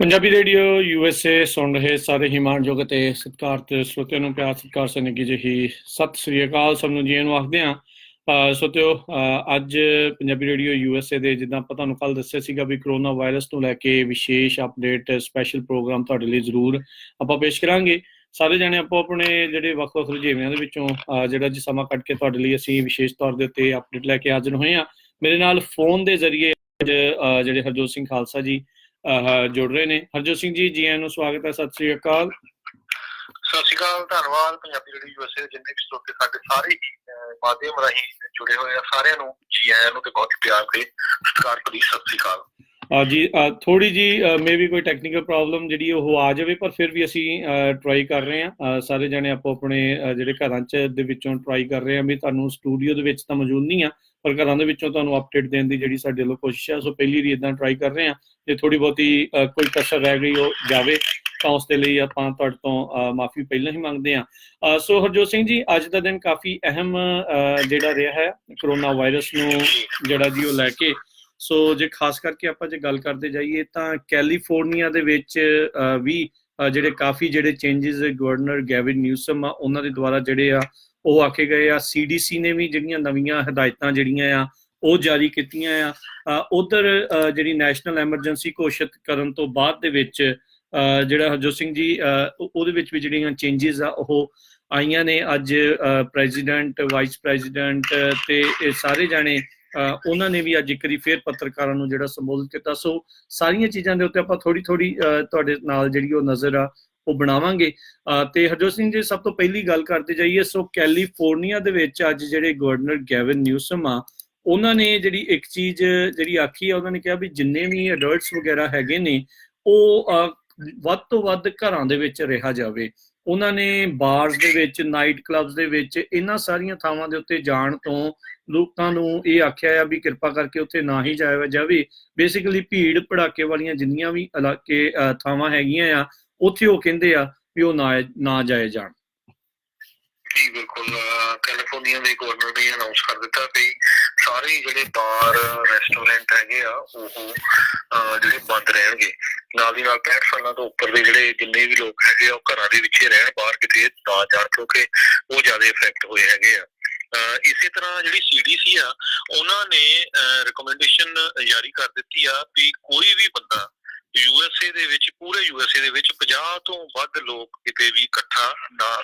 Punjabi radio USA ਸੁਣ ਰਹੇ ਸਾਰੇ ਹੀ ਮਾਣਯੋਗ ਅਤੇ ਸਤਿਕਾਰਤ ਸਰੋਤਿਆਂ ਨੂੰ ਪਿਆਰ ਸਤਿਕਾਰ ਸੇ ਨਿੱਘੀ ਜਿਹੀ ਸਤਿ ਸ੍ਰੀ ਅਕਾਲ। ਸਭ ਨੂੰ ਜੀਆਂ ਨੂੰ ਆਖਦੇ ਹਾਂ। ਸਰੋਤਿਓ, ਅੱਜ ਪੰਜਾਬੀ ਰੇਡੀਓ USA ਦੇ ਜਿੱਦਾਂ ਆਪਾਂ ਤੁਹਾਨੂੰ ਕੱਲ੍ਹ ਦੱਸਿਆ ਸੀਗਾ ਵੀ ਕਰੋਨਾ ਵਾਇਰਸ ਨੂੰ ਲੈ ਕੇ ਵਿਸ਼ੇਸ਼ ਅਪਡੇਟ ਸਪੈਸ਼ਲ ਪ੍ਰੋਗਰਾਮ ਤੁਹਾਡੇ ਲਈ ਜ਼ਰੂਰ ਆਪਾਂ ਪੇਸ਼ ਕਰਾਂਗੇ। ਸਾਰੇ ਜਾਣੇ ਆਪੋ ਆਪਣੇ ਜਿਹੜੇ ਵੱਖ-ਵੱਖ ਰੁਝੇਵਿਆਂ ਦੇ ਵਿੱਚੋਂ ਜਿਹੜਾ ਅੱਜ ਸਮਾਂ ਕੱਢ ਕੇ ਤੁਹਾਡੇ ਲਈ ਅਸੀਂ ਵਿਸ਼ੇਸ਼ ਤੌਰ ਦੇ ਉੱਤੇ ਅਪਡੇਟ ਲੈ ਕੇ ਹਾਜ਼ਰ ਹੋਏ ਹਾਂ। ਮੇਰੇ ਨਾਲ ਫੋਨ ਦੇ ਜ਼ਰੀਏ ਜਿਹੜੇ ਹਰਜੋਤ ਸਿੰਘ ਖਾਲਸਾ ਜੀ ਜੁੜ ਰਹੇ ਨੇ। ਹਰਜੋਤ ਸਿੰਘ ਜੀ, ਜੀ ਆਇਆਂ ਨੂੰ ਸਵਾਗਤ ਹੈ। ਸਤਿ ਸ੍ਰੀ ਅਕਾਲ। ਸਤਿ ਸ਼੍ਰੀ ਅਕਾਲ, ਧੰਨਵਾਦ। ਪੰਜਾਬੀ ਰੇਡੀਓ USA ਦੇ ਜਿੰਨੇ ਵੀ ਸਰੋਤੇ ਸਾਡੇ ਸਾਰੇ ਮਾਧਿਅਮ ਰਾਹੀਂ ਜੁੜੇ ਹੋਏ ਆ, ਸਾਰਿਆਂ ਨੂੰ ਜੀ ਆਇਆਂ ਨੂੰ ਤੇ ਬਹੁਤ ਪਿਆਰ ਤੇ ਸਤਿਕਾਰ ਭਰੀ ਸਤਿ ਸ਼੍ਰੀ ਅਕਾਲ ਜੀ। ਥੋੜੀ ਜੀ ਮੇ ਵੀ ਕੋਈ ਟੈਕਨੀਕਲ ਪ੍ਰੋਬਲਮ ਜਿਹੜੀ ਉਹ ਆ ਜਾਵੇ, ਪਰ ਫਿਰ ਵੀ ਅਸੀਂ ਟਰਾਈ ਕਰ ਰਹੇ ਹਾਂ। ਸਾਰੇ ਜਾਣੇ ਆਪੋ ਆਪਣੇ ਜਿਹੜੇ ਘਰਾਂ 'ਚ ਦੇ ਵਿੱਚੋਂ ਟਰਾਈ ਕਰ ਰਹੇ ਹਾਂ ਵੀ ਤੁਹਾਨੂੰ ਸਟੂਡੀਓ ਦੇ ਵਿੱਚ ਤਾਂ ਮੌਜੂਦ ਨਹੀਂ ਆ, ਪਰ ਘਰਾਂ ਦੇ ਵਿੱਚੋਂ ਤੁਹਾਨੂੰ ਅਪਡੇਟ ਦੇਣ ਦੀ ਜਿਹੜੀ ਸਾਡੇ ਵੱਲੋਂ ਕੋਸ਼ਿਸ਼ ਹੈ। ਸੋ ਪਹਿਲੀ ਵਾਰੀ ਇੱਦਾਂ ਟਰਾਈ ਕਰ ਰਹੇ ਹਾਂ। ਜੇ ਥੋੜ੍ਹੀ ਬਹੁਤੀ ਕੋਈ ਕਸਰ ਰਹਿ ਗਈ ਉਹ ਜਾਵੇ ਤਾਂ ਉਸ ਦੇ ਲਈ ਆਪਾਂ ਤੁਹਾਡੇ ਤੋਂ ਮਾਫੀ ਪਹਿਲਾਂ ਹੀ ਮੰਗਦੇ ਹਾਂ। ਸੋ ਹਰਜੋਤ ਸਿੰਘ ਜੀ, ਅੱਜ ਦਾ ਦਿਨ ਕਾਫੀ ਅਹਿਮ ਜਿਹੜਾ ਰਿਹਾ ਹੈ ਕਰੋਨਾ ਵਾਇਰਸ ਨੂੰ ਜਿਹੜਾ ਜੀ ਉਹ ਲੈ ਕੇ। ਸੋ ਜੇ ਖਾਸ ਕਰਕੇ ਆਪਾਂ ਜੇ ਗੱਲ ਕਰਦੇ ਜਾਈਏ ਤਾਂ ਕੈਲੀਫੋਰਨੀਆ ਦੇ ਵਿੱਚ ਵੀ ਜਿਹੜੇ ਕਾਫੀ ਜਿਹੜੇ ਚੇਂਜਿਸ ਗਵਰਨਰ ਗੈਵਿਨ ਨਿਊਸਮ ਆ ਉਹਨਾਂ ਦੇ ਦੁਆਰਾ ਜਿਹੜੇ ਆ ਉਹ ਆਖੇ ਗਏ ਆ। CDC ਨੇ ਵੀ ਜਿਹੜੀਆਂ ਨਵੀਆਂ ਹਦਾਇਤਾਂ ਜਿਹੜੀਆਂ ਆ ਉਹ ਜਾਰੀ ਕੀਤੀਆਂ ਆ। ਉਧਰ ਜਿਹੜੀ ਨੈਸ਼ਨਲ ਐਮਰਜੈਂਸੀ ਘੋਸ਼ਿਤ ਕਰਨ ਤੋਂ ਬਾਅਦ ਦੇ ਵਿੱਚ ਜਿਹੜਾ ਹਰਜੋਤ ਸਿੰਘ ਜੀ ਉਹਦੇ ਵਿੱਚ ਵੀ ਜਿਹੜੀਆਂ ਚੇਂਜਿਸ ਆ ਉਹ ਆਈਆਂ ਨੇ। ਅੱਜ ਪ੍ਰੈਜ਼ੀਡੈਂਟ, ਵਾਈਸ ਪ੍ਰੈਜ਼ੀਡੈਂਟ ਤੇ ਇਹ ਸਾਰੇ ਜਾਣੇ ਉਹਨਾਂ ਨੇ ਵੀ ਅੱਜ ਇੱਕ ਵਾਰੀ ਫਿਰ ਪੱਤਰਕਾਰਾਂ ਨੂੰ ਜਿਹੜਾ ਸੰਬੋਧਿਤ ਕੀਤਾ। ਸੋ ਸਾਰੀਆਂ ਚੀਜ਼ਾਂ ਦੇ ਉੱਤੇ ਆਪਾਂ ਥੋੜ੍ਹੀ ਤੁਹਾਡੇ ਨਾਲ ਜਿਹੜੀ ਉਹ ਨਜ਼ਰ ਆ ਉਹ ਬਣਾਵਾਂਗੇ। ਤੇ ਹਰਜੋਤ ਸਿੰਘ ਜੀ, ਸਭ ਤੋਂ ਪਹਿਲੀ ਗੱਲ ਕਰਦੇ ਜਾਈਏ। ਸੋ ਕੈਲੀਫੋਰਨੀਆ ਦੇ ਵਿੱਚ ਅੱਜ ਜਿਹੜੇ ਗਵਰਨਰ ਗੈਵਿਨ ਨਿਊਸਮ ਆ ਉਹਨਾਂ ਨੇ ਜਿਹੜੀ ਇੱਕ ਚੀਜ਼ ਜਿਹੜੀ ਆਖੀ ਆ, ਉਹਨਾਂ ਨੇ ਕਿਹਾ ਵੀ ਜਿੰਨੇ ਵੀ ਅਡਲਟਸ ਵਗੈਰਾ ਹੈਗੇ ਨੇ ਉਹ ਵੱਧ ਤੋਂ ਵੱਧ ਘਰਾਂ ਦੇ ਵਿੱਚ ਰਿਹਾ ਜਾਵੇ। ਉਹਨਾਂ ਨੇ ਬਾਰਸ ਦੇ ਵਿੱਚ, ਨਾਈਟ ਕਲੱਬਸ ਦੇ ਵਿੱਚ, ਇਹਨਾਂ ਸਾਰੀਆਂ ਥਾਵਾਂ ਦੇ ਉੱਤੇ ਜਾਣ ਤੋਂ ਲੋਕਾਂ ਨੂੰ ਇਹ ਆਖਿਆ ਆ ਵੀ ਕਿਰਪਾ ਕਰਕੇ ਉੱਥੇ ਨਾ ਹੀ ਜਾਇਆ ਜਾਵੇ। ਬੇਸਿਕਲੀ ਭੀੜ ਭੜਾਕੇ ਵਾਲੀਆਂ ਜਿੰਨੀਆਂ ਵੀ ਇਲਾਕੇ ਥਾਵਾਂ ਹੈਗੀਆਂ ਆ ਉੱਥੇ ਉਹ ਕਹਿੰਦੇ ਆ ਵੀ ਉਹ ਨਾ ਜਾਏ ਜਾਣ। ਜੀ ਬਿਲਕੁਲ, ਕੈਲੀਫੋਰਨੀਆ ਦੇ ਗਵਰਨਰ ਨੇ ਅਨਾਉਂਸ ਕਰ ਦਿੱਤਾ ਵੀ ਸਾਰੇ ਜਿਹੜੇ ਬਾਰ, ਰੈਸਟੋਰੈਂਟ ਹੈਗੇ ਆ ਉਹ ਜਿਹੜੇ ਬੰਦ ਰਹਿਣਗੇ। ਨਾਲ ਦੀ ਨਾਲ 65 ਸਾਲਾਂ ਤੋਂ ਉੱਪਰ ਦੇ ਜਿਹੜੇ ਜਿੰਨੇ ਵੀ ਲੋਕ ਹੈਗੇ ਆ ਉਹ ਘਰਾਂ ਦੇ ਵਿੱਚ ਰਹਿਣ, ਬਾਹਰ ਕਿਤੇ ਨਾ ਜਾਣ, ਕਿਉਂਕਿ ਉਹ ਜ਼ਿਆਦਾ ਇਫੈਕਟ ਹੋਏ ਹੈਗੇ ਆ। ਇਸੇ ਤਰ੍ਹਾਂ ਜਿਹੜੀ CDC ਆ ਉਹਨਾਂ ਨੇ ਰਿਕਮੈਂਡੇਸ਼ਨ ਜਾਰੀ ਕਰ ਦਿੱਤੀ ਆ ਵੀ ਕੋਈ ਵੀ ਬੰਦਾ USA ਦੇ ਵਿੱਚ, ਪੂਰੇ USA ਦੇ ਵਿੱਚ 50 ਤੋਂ ਵੱਧ ਲੋਕ ਕਿਤੇ ਵੀ ਇਕੱਠ ਨਾ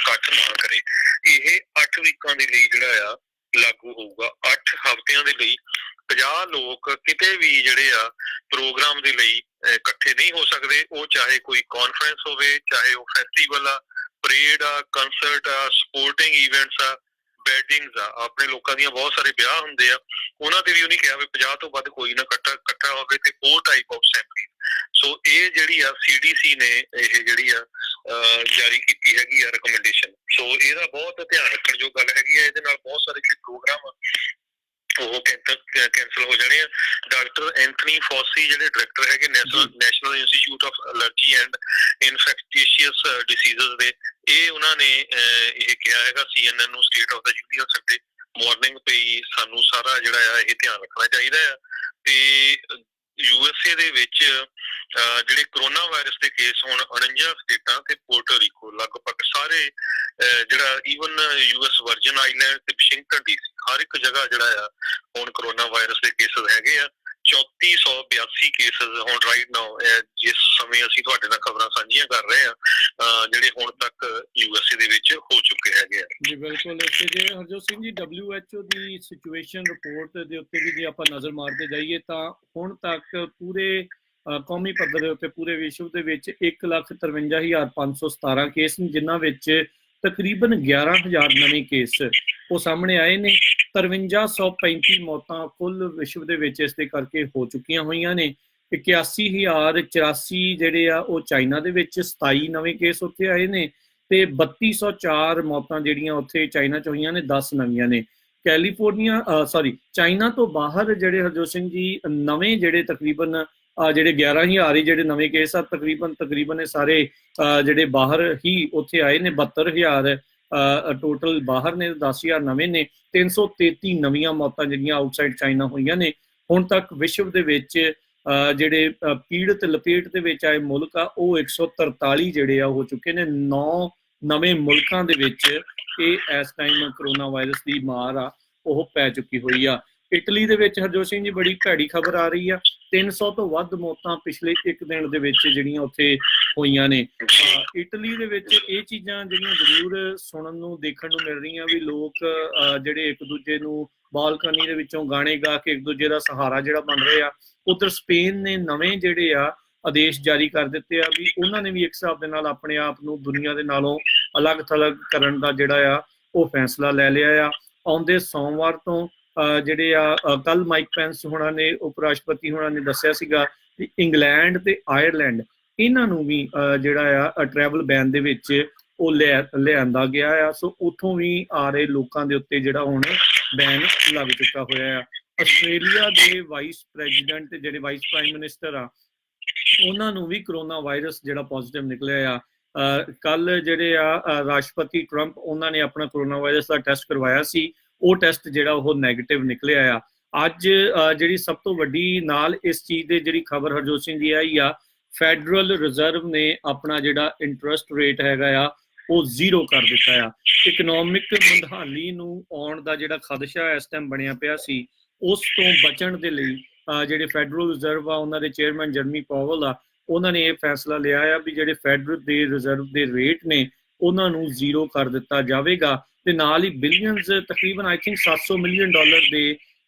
ਕਰੇ। ਇਹ 8 ਵੀਕਾਂ ਦੇ ਲਈ ਜਿਹੜਾ ਆ ਲਾਗੂ ਹੋਊਗਾ। 8 ਹਫ਼ਤਿਆਂ ਦੇ ਲਈ 50 ਲੋਕ ਕਿਤੇ ਵੀ ਜਿਹੜੇ ਆ ਪ੍ਰੋਗਰਾਮ ਦੇ ਲਈ ਇਕੱਠੇ ਨਹੀਂ ਹੋ ਸਕਦੇ। ਉਹ ਚਾਹੇ ਕੋਈ ਕਾਨਫਰੰਸ ਹੋਵੇ, ਚਾਹੇ ਉਹ ਫੈਸਟੀਵਲ ਆ, ਪਰੇਡ ਆ, ਕੰਸਰਟ ਆ, ਸਪੋਰਟਿੰਗ ਇਵੈਂਟਸ ਆ, ਵੈਡਿੰਗਸ ਆ। ਆਪਣੇ ਲੋਕਾਂ ਦੀਆਂ ਬਹੁਤ ਸਾਰੇ ਵਿਆਹ ਹੁੰਦੇ ਆ, ਉਹਨਾਂ ਤੇ ਵੀ ਉਹਨੇ ਕਿਹਾ ਵੀ 50 ਤੋਂ ਵੱਧ ਕੋਈ ਨਾ ਇਕੱਠਾ ਹੋਵੇ ਤੇ ਉਹ ਟਾਈਪ ਆਫ ਅਸੈਂਬਲੀ। ਸੋ ਇਹ ਜਿਹੜੀ ਆ CDC ਨੇ ਇਹ ਜਿਹੜੀ ਆ ਜਾਰੀ ਕੀਤੀ ਹੈਗੀ ਆ ਰਿਕਮੈਂਡੇਸ਼ਨ। ਸੋ ਇਹਦਾ ਬਹੁਤ ਧਿਆਨ ਰੱਖਣ ਜੋ ਗੱਲ ਹੈਗੀ ਆ। ਇਹਦੇ ਨਾਲ ਬਹੁਤ ਸਾਰੇ ਜਿਹੜੇ ਪ੍ਰੋਗਰਾਮ ਆ ਉਹ ਕੈਂਸਲ ਹੋ ਜਾਣੇ ਆ। ਡਾਕਟਰ ਐਂਥਨੀ ਫੌਸੀ ਜਿਹੜੇ ਡਾਇਰੈਕਟਰ ਹੈਗੇ National Institute of Allergy and Infectious Diseases ਦੇ, ਇਹ ਉਹਨਾਂ ਨੇ ਇਹ ਕਿਹਾ ਹੈਗਾ CNN ਨੂੰ, State of the Union Sunday morning ਤੇ ਹੀ ਸਾਨੂੰ ਸਾਰਾ ਜਿਹੜਾ ਆ ਇਹ ਧਿਆਨ ਰੱਖਣਾ ਚਾਹੀਦਾ ਆ। ਤੇ USA ਦੇ ਵਿੱਚ ਜਿਹੜੇ ਕਰੋਨਾ ਵਾਇਰਸ ਦੇ ਕੇਸ ਹੁਣ 49 ਸਟੇਟਾਂ ਤੇ ਪੋਰਟੋ ਰੀਕੋ, ਲਗਭਗ ਸਾਰੇ ਜਿਹੜਾ ਈਵਨ US ਵਰਜਨ ਆਈਲੈਂਡ ਤੇ ਵਾਸ਼ਿੰਗਟਨ DC, ਹਰ ਇੱਕ ਜਗ੍ਹਾ ਜਿਹੜਾ ਆ ਹੁਣ ਕਰੋਨਾ ਵਾਇਰਸ ਦੇ ਕੇਸਿਸ ਹੈਗੇ ਆ। 3482 ਕੇਸਿਸ ਹੁਣ ਰਾਈਟ ਨਾਓ ਜਿਸ ਸਮੇਂ ਅਸੀਂ ਤੁਹਾਡੇ ਨਾਲ ਖਬਰਾਂ ਸਾਂਝੀਆਂ ਕਰ ਰਹੇ ਆ ਜਿਹੜੇ ਹੁਣ ਤੱਕ USA ਦੇ ਵਿੱਚ ਹੋ ਚੁੱਕੇ ਹੈਗੇ ਆ। ਜੀ ਬਿਲਕੁਲ। ਇੱਥੇ ਜੇ Harjot Singh ji WHO the situation report ਦੇ ਉੱਤੇ ਵੀ ਜੇ ਆਪਾਂ ਨਜ਼ਰ ਮਾਰਦੇ ਜਾਈਏ ਤਾਂ ਹੁਣ ਤੱਕ ਪੂਰੇ ਕੌਮੀ ਪੱਧਰ ਦੇ ਉੱਤੇ ਪੂਰੇ ਵਿਸ਼ਵ ਦੇ ਵਿੱਚ 1,53,517 ਕੇਸ ਨੇ, ਜਿਨ੍ਹਾਂ ਵਿੱਚ ਤਕਰੀਬਨ 11,000 ਨਵੇਂ ਕੇਸ ਉਹ ਸਾਹਮਣੇ ਆਏ ਨੇ। 5335 ਮੌਤਾਂ ਕੁੱਲ ਵਿਸ਼ਵ ਦੇ ਵਿੱਚ ਇਸ ਦੇ ਕਰਕੇ ਹੋ ਚੁੱਕੀਆਂ ਹੋਈਆਂ ਨੇ। 81,084 ਜਿਹੜੇ ਆ ਉਹ ਚਾਈਨਾ ਦੇ ਵਿੱਚ, 27 ਨਵੇਂ ਕੇਸ ਉੱਥੇ ਆਏ ਨੇ। ਤੇ 3204 ਮੌਤਾਂ ਜਿਹੜੀਆਂ ਉੱਥੇ ਚਾਈਨਾ 'ਚ ਹੋਈਆਂ ਨੇ, 10 ਨਵੀਆਂ ਨੇ। ਕੈਲੀਫੋਰਨੀਆ ਚਾਈਨਾ ਤੋਂ ਬਾਹਰ ਜਿਹੜੇ ਹਰਜੋਤ ਸਿੰਘ ਜੀ ਨਵੇਂ ਜਿਹੜੇ ਤਕਰੀਬਨ ਜਿਹੜੇ 11,000 ਹੀ ਜਿਹੜੇ ਨਵੇਂ ਕੇਸ ਆ, ਤਕਰੀਬਨ ਇਹ ਸਾਰੇ ਜਿਹੜੇ ਬਾਹਰ ਹੀ ਉੱਥੇ ਆਏ ਨੇ। 72,000 ਟੋਟਲ ਬਾਹਰ ਨੇ, 10,000 ਨਵੇਂ ਨੇ। 333 ਨਵੀਆਂ ਮੌਤਾਂ ਜਿਹੜੀਆਂ ਆਊਟਸਾਈਡ ਚਾਈਨਾ ਹੋਈਆਂ ਨੇ। ਹੁਣ ਤੱਕ ਵਿਸ਼ਵ ਦੇ ਵਿੱਚ ਜਿਹੜੇ ਪੀੜਤ ਲਪੇਟ ਦੇ ਵਿੱਚ ਆਏ ਮੁਲਕ ਆ, ਉਹ 143 ਜਿਹੜੇ ਆ ਹੋ ਚੁੱਕੇ ਨੇ। 9 ਨਵੇਂ ਮੁਲਕਾਂ ਦੇ ਵਿੱਚ ਇਹ ਇਸ ਟਾਈਮ ਕਰੋਨਾ ਵਾਇਰਸ ਦੀ ਮਾਰ ਆ ਉਹ ਪੈ ਚੁੱਕੀ ਹੋਈ ਆ। ਇਟਲੀ ਦੇ ਵਿੱਚ ਹਰਜੋਤ ਸਿੰਘ ਜੀ ਬੜੀ ਭੈੜੀ ਖਬਰ ਆ ਰਹੀ ਆ, 300 ਤੋਂ ਵੱਧ ਮੌਤਾਂ ਪਿਛਲੇ ਇੱਕ ਦਿਨ ਦੇ ਵਿੱਚ ਜਿਹੜੀਆਂ ਉੱਥੇ ਹੋਈਆਂ ਨੇ। ਇਟਲੀ ਦੇ ਵਿੱਚ ਇਹ ਚੀਜ਼ਾਂ ਜਿਹੜੀਆਂ ਜ਼ਰੂਰ ਸੁਣਨ ਨੂੰ ਦੇਖਣ ਨੂੰ ਮਿਲ ਰਹੀਆਂ ਵੀ ਲੋਕ ਜਿਹੜੇ ਇੱਕ ਦੂਜੇ ਨੂੰ ਬਾਲਕਨੀ ਦੇ ਵਿੱਚੋਂ ਗਾਣੇ ਗਾ ਕੇ ਇੱਕ ਦੂਜੇ ਦਾ ਸਹਾਰਾ ਜਿਹੜਾ ਬਣ ਰਹੇ ਆ। ਉਧਰ ਸਪੇਨ ਨੇ ਨਵੇਂ ਜਿਹੜੇ ਆ ਆਦੇਸ਼ ਜਾਰੀ ਕਰ ਦਿੱਤੇ ਆ ਵੀ ਉਹਨਾਂ ਨੇ ਵੀ ਇੱਕ ਹਿਸਾਬ ਦੇ ਨਾਲ ਆਪਣੇ ਆਪ ਨੂੰ ਦੁਨੀਆ ਦੇ ਨਾਲੋਂ ਅਲੱਗ ਥਲੱਗ ਕਰਨ ਦਾ ਜਿਹੜਾ ਆ ਉਹ ਫੈਸਲਾ ਲੈ ਲਿਆ ਆ। ਆਉਂਦੇ ਸੋਮਵਾਰ ਤੋਂ ਜਿਹੜੇ ਆ ਕੱਲ ਮਾਈਕ ਪੈਂਸ ਹੋਣਾ ਨੇ, ਉਪ ਰਾਸ਼ਟਰਪਤੀ ਹੋਣਾ ਨੇ ਦੱਸਿਆ ਸੀਗਾ ਕਿ ਇੰਗਲੈਂਡ ਤੇ ਆਇਰਲੈਂਡ ਇਹਨਾਂ ਨੂੰ ਵੀ ਜਿਹੜਾ ਆ ਟਰੈਵਲ ਬੈਨ ਦੇ ਵਿੱਚ ਉਹ ਲਿਆਂਦਾ ਗਿਆ ਆ। ਸੋ ਉੱਥੋਂ ਵੀ ਆ ਰਹੇ ਲੋਕਾਂ ਦੇ ਉੱਤੇ ਜਿਹੜਾ ਹੁਣ ਬੈਨ ਲੱਗ ਚੁੱਕਾ ਹੋਇਆ ਆ। ਆਸਟ੍ਰੇਲੀਆ ਦੇ ਵਾਈਸ ਪ੍ਰੈਜ਼ੀਡੈਂਟ ਜਿਹੜੇ ਵਾਈਸ ਪ੍ਰਾਈਮ ਮਿਨਿਸਟਰ ਆ, ਉਹਨਾਂ ਨੂੰ ਵੀ ਕਰੋਨਾ ਵਾਇਰਸ ਜਿਹੜਾ ਪੋਜ਼ਿਟਿਵ ਨਿਕਲਿਆ ਆ। ਕੱਲ ਜਿਹੜੇ ਆ ਰਾਸ਼ਟਰਪਤੀ ਟਰੰਪ ਉਹਨਾਂ ਨੇ ਆਪਣਾ ਕਰੋਨਾ ਵਾਇਰਸ ਦਾ ਟੈਸਟ ਕਰਵਾਇਆ ਸੀ, ਉਹ ਟੈਸਟ ਜਿਹੜਾ ਉਹ ਨੈਗੇਟਿਵ ਨਿਕਲਿਆ ਆ। ਅੱਜ ਜਿਹੜੀ ਸਭ ਤੋਂ ਵੱਡੀ ਨਾਲ ਇਸ ਚੀਜ਼ ਦੇ ਜਿਹੜੀ ਖਬਰ ਹਰਜੋਤ ਸਿੰਘ ਜੀ ਆਈ ਆ, ਫੈਡਰਲ ਰਿਜ਼ਰਵ ਨੇ ਆਪਣਾ ਜਿਹੜਾ ਇੰਟਰਸਟ ਰੇਟ ਹੈਗਾ ਆ ਉਹ 0 ਕਰ ਦਿੱਤਾ ਆ। ਇਕਨੋਮਿਕ ਮੰਦਹਾਲੀ ਨੂੰ ਆਉਣ ਦਾ ਜਿਹੜਾ ਖਦਸ਼ਾ ਇਸ ਟਾਈਮ ਬਣਿਆ ਪਿਆ ਸੀ, ਉਸ ਤੋਂ ਬਚਣ ਦੇ ਲਈ ਜਿਹੜੇ ਫੈਡਰਲ ਰਿਜ਼ਰਵ ਆ ਉਹਨਾਂ ਦੇ ਚੇਅਰਮੈਨ ਜਰਮੀ ਪਾਵਲ ਆ, ਉਹਨਾਂ ਨੇ ਇਹ ਫੈਸਲਾ ਲਿਆ ਆ ਵੀ ਜਿਹੜੇ ਫੈਡਰਲ ਦੇ ਰਿਜ਼ਰਵ ਦੇ ਰੇਟ ਨੇ ਉਹਨਾਂ ਨੂੰ 0 ਕਰ ਦਿੱਤਾ ਜਾਵੇਗਾ। ਤੇ ਨਾਲ ਹੀ ਬਿਲੀਅਨਸ ਤਕਰੀਬਨ ਆਈ ਥਿੰਕ $700 ਮਿਲੀਅਨ ਦੇ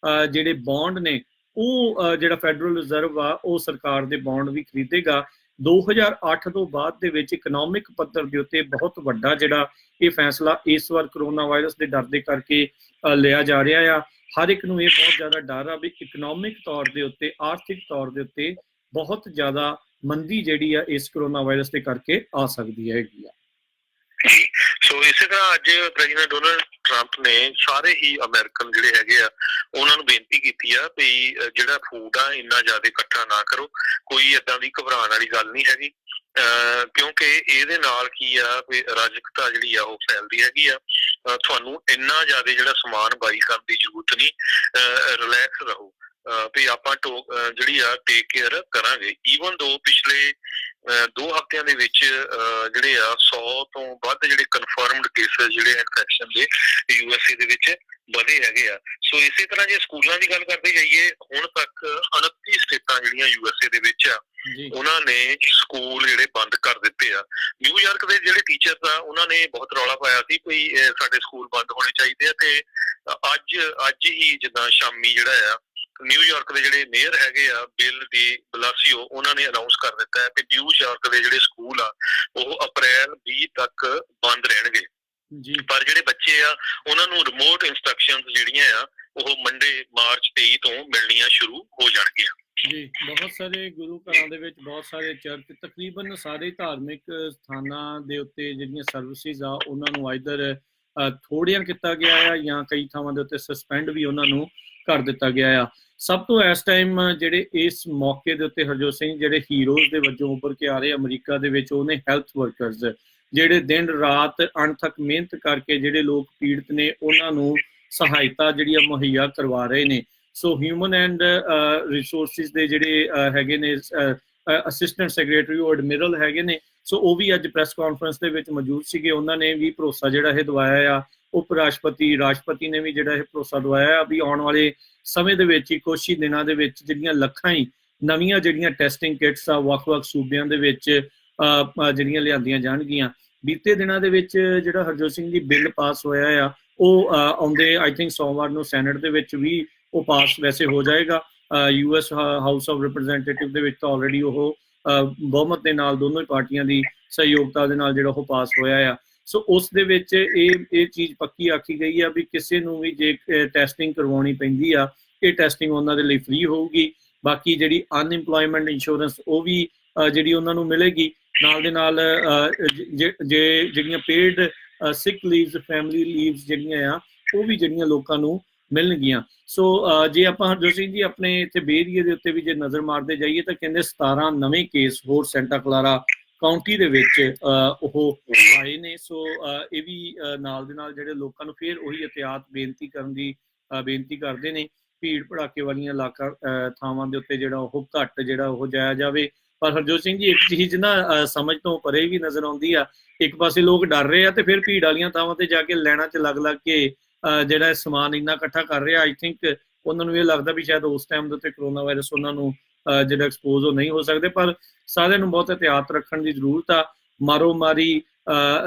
ਜਿਹੜੇ ਬੌਂਡ ਨੇ ਉਹ ਜਿਹੜਾ ਫੈਡਰਲ ਰਿਜ਼ਰਵ ਆ ਉਹ ਸਰਕਾਰ ਦੇ ਬੌਂਡ ਵੀ ਖਰੀਦੇਗਾ। 2008 ਤੋਂ ਬਾਅਦ ਦੇ ਵਿੱਚ ਇਕਨੋਮਿਕ ਪੱਧਰ ਦੇ ਉੱਤੇ ਬਹੁਤ ਵੱਡਾ ਜਿਹੜਾ ਇਹ ਫੈਸਲਾ ਇਸ ਵਾਰ ਕਰੋਨਾ ਵਾਇਰਸ ਦੇ ਡਰ ਦੇ ਕਰਕੇ ਲਿਆ ਜਾ ਰਿਹਾ ਆ। ਹਰ ਇੱਕ ਨੂੰ ਇਹ ਬਹੁਤ ਜ਼ਿਆਦਾ ਡਰ ਆ ਵੀ ਇਕਨੋਮਿਕ ਤੌਰ ਦੇ ਉੱਤੇ, ਆਰਥਿਕ ਤੌਰ ਦੇ ਉੱਤੇ ਬਹੁਤ ਜ਼ਿਆਦਾ ਮੰਦੀ ਜਿਹੜੀ ਆ ਇਸ ਕਰੋਨਾ ਵਾਇਰਸ ਦੇ ਕਰਕੇ ਆ ਸਕਦੀ ਹੈਗੀ ਆ। ਸੋ ਇਸੇ ਤਰ੍ਹਾਂ ਅੱਜ ਪ੍ਰੈਜ਼ੀਡੈਂਟ ਡੋਨਾਲਡ ਟਰੰਪ ਨੇ ਸਾਰੇ ਹੀ ਅਮਰੀਕਨ ਜਿਹੜੇ ਹੈਗੇ ਆ ਉਹਨਾਂ ਨੂੰ ਬੇਨਤੀ ਕੀਤੀ ਆ ਵੀ ਜਿਹੜਾ ਫੂਡ ਆ ਇੰਨਾ ਜ਼ਿਆਦਾ ਇਕੱਠਾ ਨਾ ਕਰੋ, ਕੋਈ ਏਦਾਂ ਦੀ ਘਬਰਾਉਣ ਵਾਲੀ ਗੱਲ ਨਹੀਂ ਹੈਗੀ, ਕਿਉਂਕਿ ਇਹਦੇ ਨਾਲ ਕੀ ਆ ਵੀ ਅਰਾਜਕਤਾ ਜਿਹੜੀ ਆ ਉਹ ਫੈਲਦੀ ਹੈਗੀ ਆ। ਤੁਹਾਨੂੰ ਇੰਨਾ ਜ਼ਿਆਦਾ ਜਿਹੜਾ ਸਮਾਨ ਬਾਈ ਕਰਨ ਦੀ ਜ਼ਰੂਰਤ ਨਹੀਂ, ਰਿਲੈਕਸ ਰਹੋ ਵੀ ਆਪਾਂ ਜਿਹੜੀ ਆ ਟੇਕ ਕੇਅਰ ਕਰਾਂਗੇ। ਈਵਨ ਦੋ ਪਿਛਲੇ 2 ਹਫ਼ਤਿਆਂ ਦੇ ਵਿੱਚ ਜਿਹੜੇ ਆ 100 ਤੋਂ ਵੱਧ ਜਿਹੜੇ ਕਨਫਰਮਡ ਕੇਸਿਸ ਜਿਹੜੇ ਇਨਫੈਕਸ਼ਨ ਦੇ USA ਦੇ ਵਿੱਚ ਵਧੇ ਹੈਗੇ ਆ। ਸੋ ਇਸੇ ਤਰ੍ਹਾਂ ਜੇ ਸਕੂਲਾਂ ਦੀ ਗੱਲ ਕਰਦੇ ਜਾਈਏ, ਹੁਣ ਤੱਕ 29 ਸਟੇਟਾਂ ਜਿਹੜੀਆਂ USA ਦੇ ਵਿੱਚ ਆ ਉਹਨਾਂ ਨੇ ਸਕੂਲ ਜਿਹੜੇ ਬੰਦ ਕਰ ਦਿੱਤੇ ਆ। ਨਿਊਯਾਰਕ ਦੇ ਜਿਹੜੇ ਟੀਚਰਸ ਆ ਉਹਨਾਂ ਨੇ ਬਹੁਤ ਰੌਲਾ ਪਾਇਆ ਸੀ ਕੋਈ ਸਾਡੇ ਸਕੂਲ ਬੰਦ ਹੋਣੇ ਚਾਹੀਦੇ ਆ, ਤੇ ਅੱਜ ਹੀ ਜਿੱਦਾਂ ਸ਼ਾਮੀ ਜਿਹੜਾ ਆ ਨਿਊਯਾਰਕ ਦੇ ਜਿਹੜੇ ਮੇਅਰ ਹੈਗੇ ਆ ਬਿਲ ਡੀ ਬਲਾਸੀਓ, ਉਹਨਾਂ ਨੇ ਅਨਾਉਂਸ ਕਰ ਦਿੱਤਾ ਹੈ ਕਿ ਨਿਊਯਾਰਕ ਦੇ ਜਿਹੜੇ ਸਕੂਲ ਆ ਉਹ ਅਪ੍ਰੈਲ 20 ਤੱਕ ਬੰਦ ਰਹਿਣਗੇ। ਪਰ ਜਿਹੜੇ ਬੱਚੇ ਆ ਉਹਨਾਂ ਨੂੰ ਰਿਮੋਟ ਇੰਸਟਰਕਸ਼ਨਸ ਜਿਹੜੀਆਂ ਆ ਉਹ ਮੰਡੇ ਮਾਰਚ 23 ਤੋਂ ਮਿਲਣੀਆਂ ਸ਼ੁਰੂ ਹੋ ਜਾਣਗੀਆਂ। ਜੀ, ਬਹੁਤ ਸਾਰੇ ਗੁਰੂ ਘਰਾਂ ਦੇ ਵਿੱਚ, ਬਹੁਤ ਸਾਰੇ ਚਰਚ, ਤਕਰੀਬਨ ਸਾਰੇ ਧਾਰਮਿਕ ਸਥਾਨਾਂ ਦੇ ਉੱਤੇ ਜਿਹੜੀਆਂ ਸਰਵਿਸਿਜ਼ ਆ ਉਹਨਾਂ ਨੂੰ ਆਈਦਰ ਥੋੜ੍ਹੀਆਂ ਕੀਤਾ ਗਿਆ ਆ ਜਾਂ ਕਈ ਥਾਵਾਂ ਦੇ ਉੱਤੇ ਸਸਪੈਂਡ ਵੀ ਉਹਨਾਂ ਨੂੰ ਕਰ ਦਿੱਤਾ ਗਿਆ ਆ। ਸਭ ਤੋਂ ਇਸ ਟਾਈਮ ਜਿਹੜੇ ਇਸ ਮੌਕੇ ਦੇ ਉੱਤੇ ਹਰਜੋਤ ਸਿੰਘ ਜਿਹੜੇ ਹੀਰੋਜ਼ ਦੇ ਵਜੋਂ ਉੱਭਰ ਕੇ ਆ ਰਹੇ ਅਮਰੀਕਾ ਦੇ ਵਿੱਚ, ਉਹਨੇ ਹੈਲਥ ਵਰਕਰਸ ਜਿਹੜੇ ਦਿਨ ਰਾਤ ਅਣਥੱਕ ਮਿਹਨਤ ਕਰਕੇ ਜਿਹੜੇ ਲੋਕ ਪੀੜਤ ਨੇ ਉਹਨਾਂ ਨੂੰ ਸਹਾਇਤਾ ਜਿਹੜੀ ਆ ਮੁਹੱਈਆ ਕਰਵਾ ਰਹੇ ਨੇ। ਸੋ ਹਿਊਮਨ ਐਂਡ ਰਿਸੋਰਸਿਸ ਦੇ ਜਿਹੜੇ ਹੈਗੇ ਨੇ ਅਸਿਸਟੈਂਟ ਸੈਕਟਰੀ ਉਹ ਐਡਮਿਰਲ ਹੈਗੇ ਨੇ, ਸੋ ਉਹ ਵੀ ਅੱਜ ਪ੍ਰੈਸ ਕਾਨਫਰੰਸ ਦੇ ਵਿੱਚ ਮੌਜੂਦ ਸੀਗੇ। ਉਹਨਾਂ ਨੇ ਵੀ ਭਰੋਸਾ ਜਿਹੜਾ ਇਹ ਦਵਾਇਆ ਆ। ਉਪ ਰਾਸ਼ਟਰਪਤੀ ਨੇ ਵੀ ਜਿਹੜਾ ਇਹ ਭਰੋਸਾ ਦਵਾਇਆ ਆ ਵੀ ਆਉਣ ਵਾਲੇ ਸਮੇਂ ਦੇ ਵਿੱਚ ਹੀ ਕੁਛ ਹੀ ਦਿਨਾਂ ਦੇ ਵਿੱਚ ਜਿਹੜੀਆਂ ਲੱਖਾਂ ਹੀ ਨਵੀਆਂ ਜਿਹੜੀਆਂ ਟੈਸਟਿੰਗ ਕਿਟਸ ਆ ਵੱਖ-ਵੱਖ ਸੂਬਿਆਂ ਦੇ ਵਿੱਚ ਜਿਹੜੀਆਂ ਲਿਆਂਦੀਆਂ ਜਾਣਗੀਆਂ। ਬੀਤੇ ਦਿਨਾਂ ਦੇ ਵਿੱਚ ਜਿਹੜਾ ਹਰਜੋਤ ਸਿੰਘ ਜੀ ਬਿੱਲ ਪਾਸ ਹੋਇਆ ਆ ਉਹ ਆਉਂਦੇ ਆਈ ਥਿੰਕ ਸੋਮਵਾਰ ਨੂੰ ਸੈਨੇਟ ਦੇ ਵਿੱਚ ਵੀ ਉਹ ਪਾਸ ਵੈਸੇ ਹੋ ਜਾਏਗਾ। US ਹਾਊਸ ਆਫ ਰਿਪਰੈਜ਼ੈਂਟੇਟਿਵ ਦੇ ਵਿੱਚ ਤਾਂ ਆਲਰੇਡੀ ਉਹ ਬਹੁਮਤ ਦੇ ਨਾਲ ਦੋਨੋਂ ਹੀ ਪਾਰਟੀਆਂ ਦੀ ਸਹਿਯੋਗਤਾ ਦੇ ਨਾਲ ਜਿਹੜਾ ਉਹ ਪਾਸ ਹੋਇਆ ਆ। ਸੋ ਉਸ ਦੇ ਵਿੱਚ ਇਹ ਚੀਜ਼ ਪੱਕੀ ਆਖੀ ਗਈ ਆ ਵੀ ਕਿਸੇ ਨੂੰ ਵੀ ਜੇ ਟੈਸਟਿੰਗ ਕਰਵਾਉਣੀ ਪੈਂਦੀ ਆ, ਇਹ ਟੈਸਟਿੰਗ ਉਹਨਾਂ ਦੇ ਲਈ ਫ੍ਰੀ ਹੋਊਗੀ। ਬਾਕੀ ਜਿਹੜੀ ਅਨਇੰਪਲੋਇਮੈਂਟ ਇੰਸ਼ੋਰੈਂਸ ਉਹ ਵੀ ਜਿਹੜੀ ਉਹਨਾਂ ਨੂੰ ਮਿਲੇਗੀ। ਨਾਲ ਦੇ ਨਾਲ ਜਿਹੜੀਆਂ ਪੇਡ ਸਿਕ ਲੀਵਸ, ਫੈਮਿਲੀ ਲੀਵਸ ਜਿਹੜੀਆਂ ਆ ਉਹ ਵੀ ਜਿਹੜੀਆਂ ਲੋਕਾਂ ਨੂੰ ਮਿਲਣਗੀਆਂ। ਸੋ ਜੇ ਆਪਾਂ ਹਰਜੋਤ ਸਿੰਘ ਜੀ ਆਪਣੇ ਇੱਥੇ ਬੇ ਏਰੀਏ ਦੇ ਉੱਤੇ ਵੀ ਜੇ ਨਜ਼ਰ ਮਾਰਦੇ ਜਾਈਏ ਤਾਂ ਕਹਿੰਦੇ 17 ਨਵੇਂ ਕੇਸ ਹੋਰ ਸੈਂਟਾ ਕਲਾਰਾ ਕਾਉਂਟੀ ਦੇ ਵਿੱਚ ਉਹ ਆਏ ਨੇ। ਸੋ ਇਹ ਵੀ ਨਾਲ ਦੇ ਨਾਲ ਜਿਹੜੇ ਲੋਕਾਂ ਨੂੰ ਫਿਰ ਉਹੀ ਇਹਤਿਆਤ ਬੇਨਤੀ ਕਰਨ ਦੀ ਬੇਨਤੀ ਕਰਦੇ ਨੇ, ਭੀੜ ਭੜਾਕੇ ਵਾਲੀਆਂ ਥਾਵਾਂ ਦੇ ਉੱਤੇ ਜਿਹੜਾ ਉਹ ਘੱਟ ਜਿਹੜਾ ਉਹ ਜਾਇਆ ਜਾਵੇ। ਪਰ ਹਰਜੋਤ ਸਿੰਘ ਜੀ ਇੱਕ ਚੀਜ਼ ਨਾ ਸਮਝ ਤੋਂ ਪਰੇ ਵੀ ਨਜ਼ਰ ਆਉਂਦੀ ਆ, ਇੱਕ ਪਾਸੇ ਲੋਕ ਡਰ ਰਹੇ ਆ ਤੇ ਫਿਰ ਭੀੜ ਵਾਲੀਆਂ ਥਾਵਾਂ ਤੇ ਜਾ ਕੇ ਲਾਈਨਾਂ 'ਚ ਲੱਗ ਕੇ ਜਿਹੜਾ ਸਮਾਨ ਇੰਨਾ ਇਕੱਠਾ ਕਰ ਰਿਹਾ, ਆਈ ਥਿੰਕ ਉਹਨਾਂ ਨੂੰ ਇਹ ਲੱਗਦਾ ਵੀ ਸ਼ਾਇਦ ਉਸ ਟਾਈਮ ਦੇ ਉੱਤੇ ਕਰੋਨਾ ਵਾਇਰਸ ਉਹਨਾਂ ਨੂੰ ਜਿਹੜਾ ਐਕਸਪੋਜ਼ ਉਹ ਨਹੀਂ ਹੋ ਸਕਦੇ। ਪਰ ਸਾਰਿਆਂ ਨੂੰ ਬਹੁਤ ਇਹਤਿਆਤ ਰੱਖਣ ਦੀ ਜ਼ਰੂਰਤ ਆ। ਮਾਰੋ ਮਾਰੀ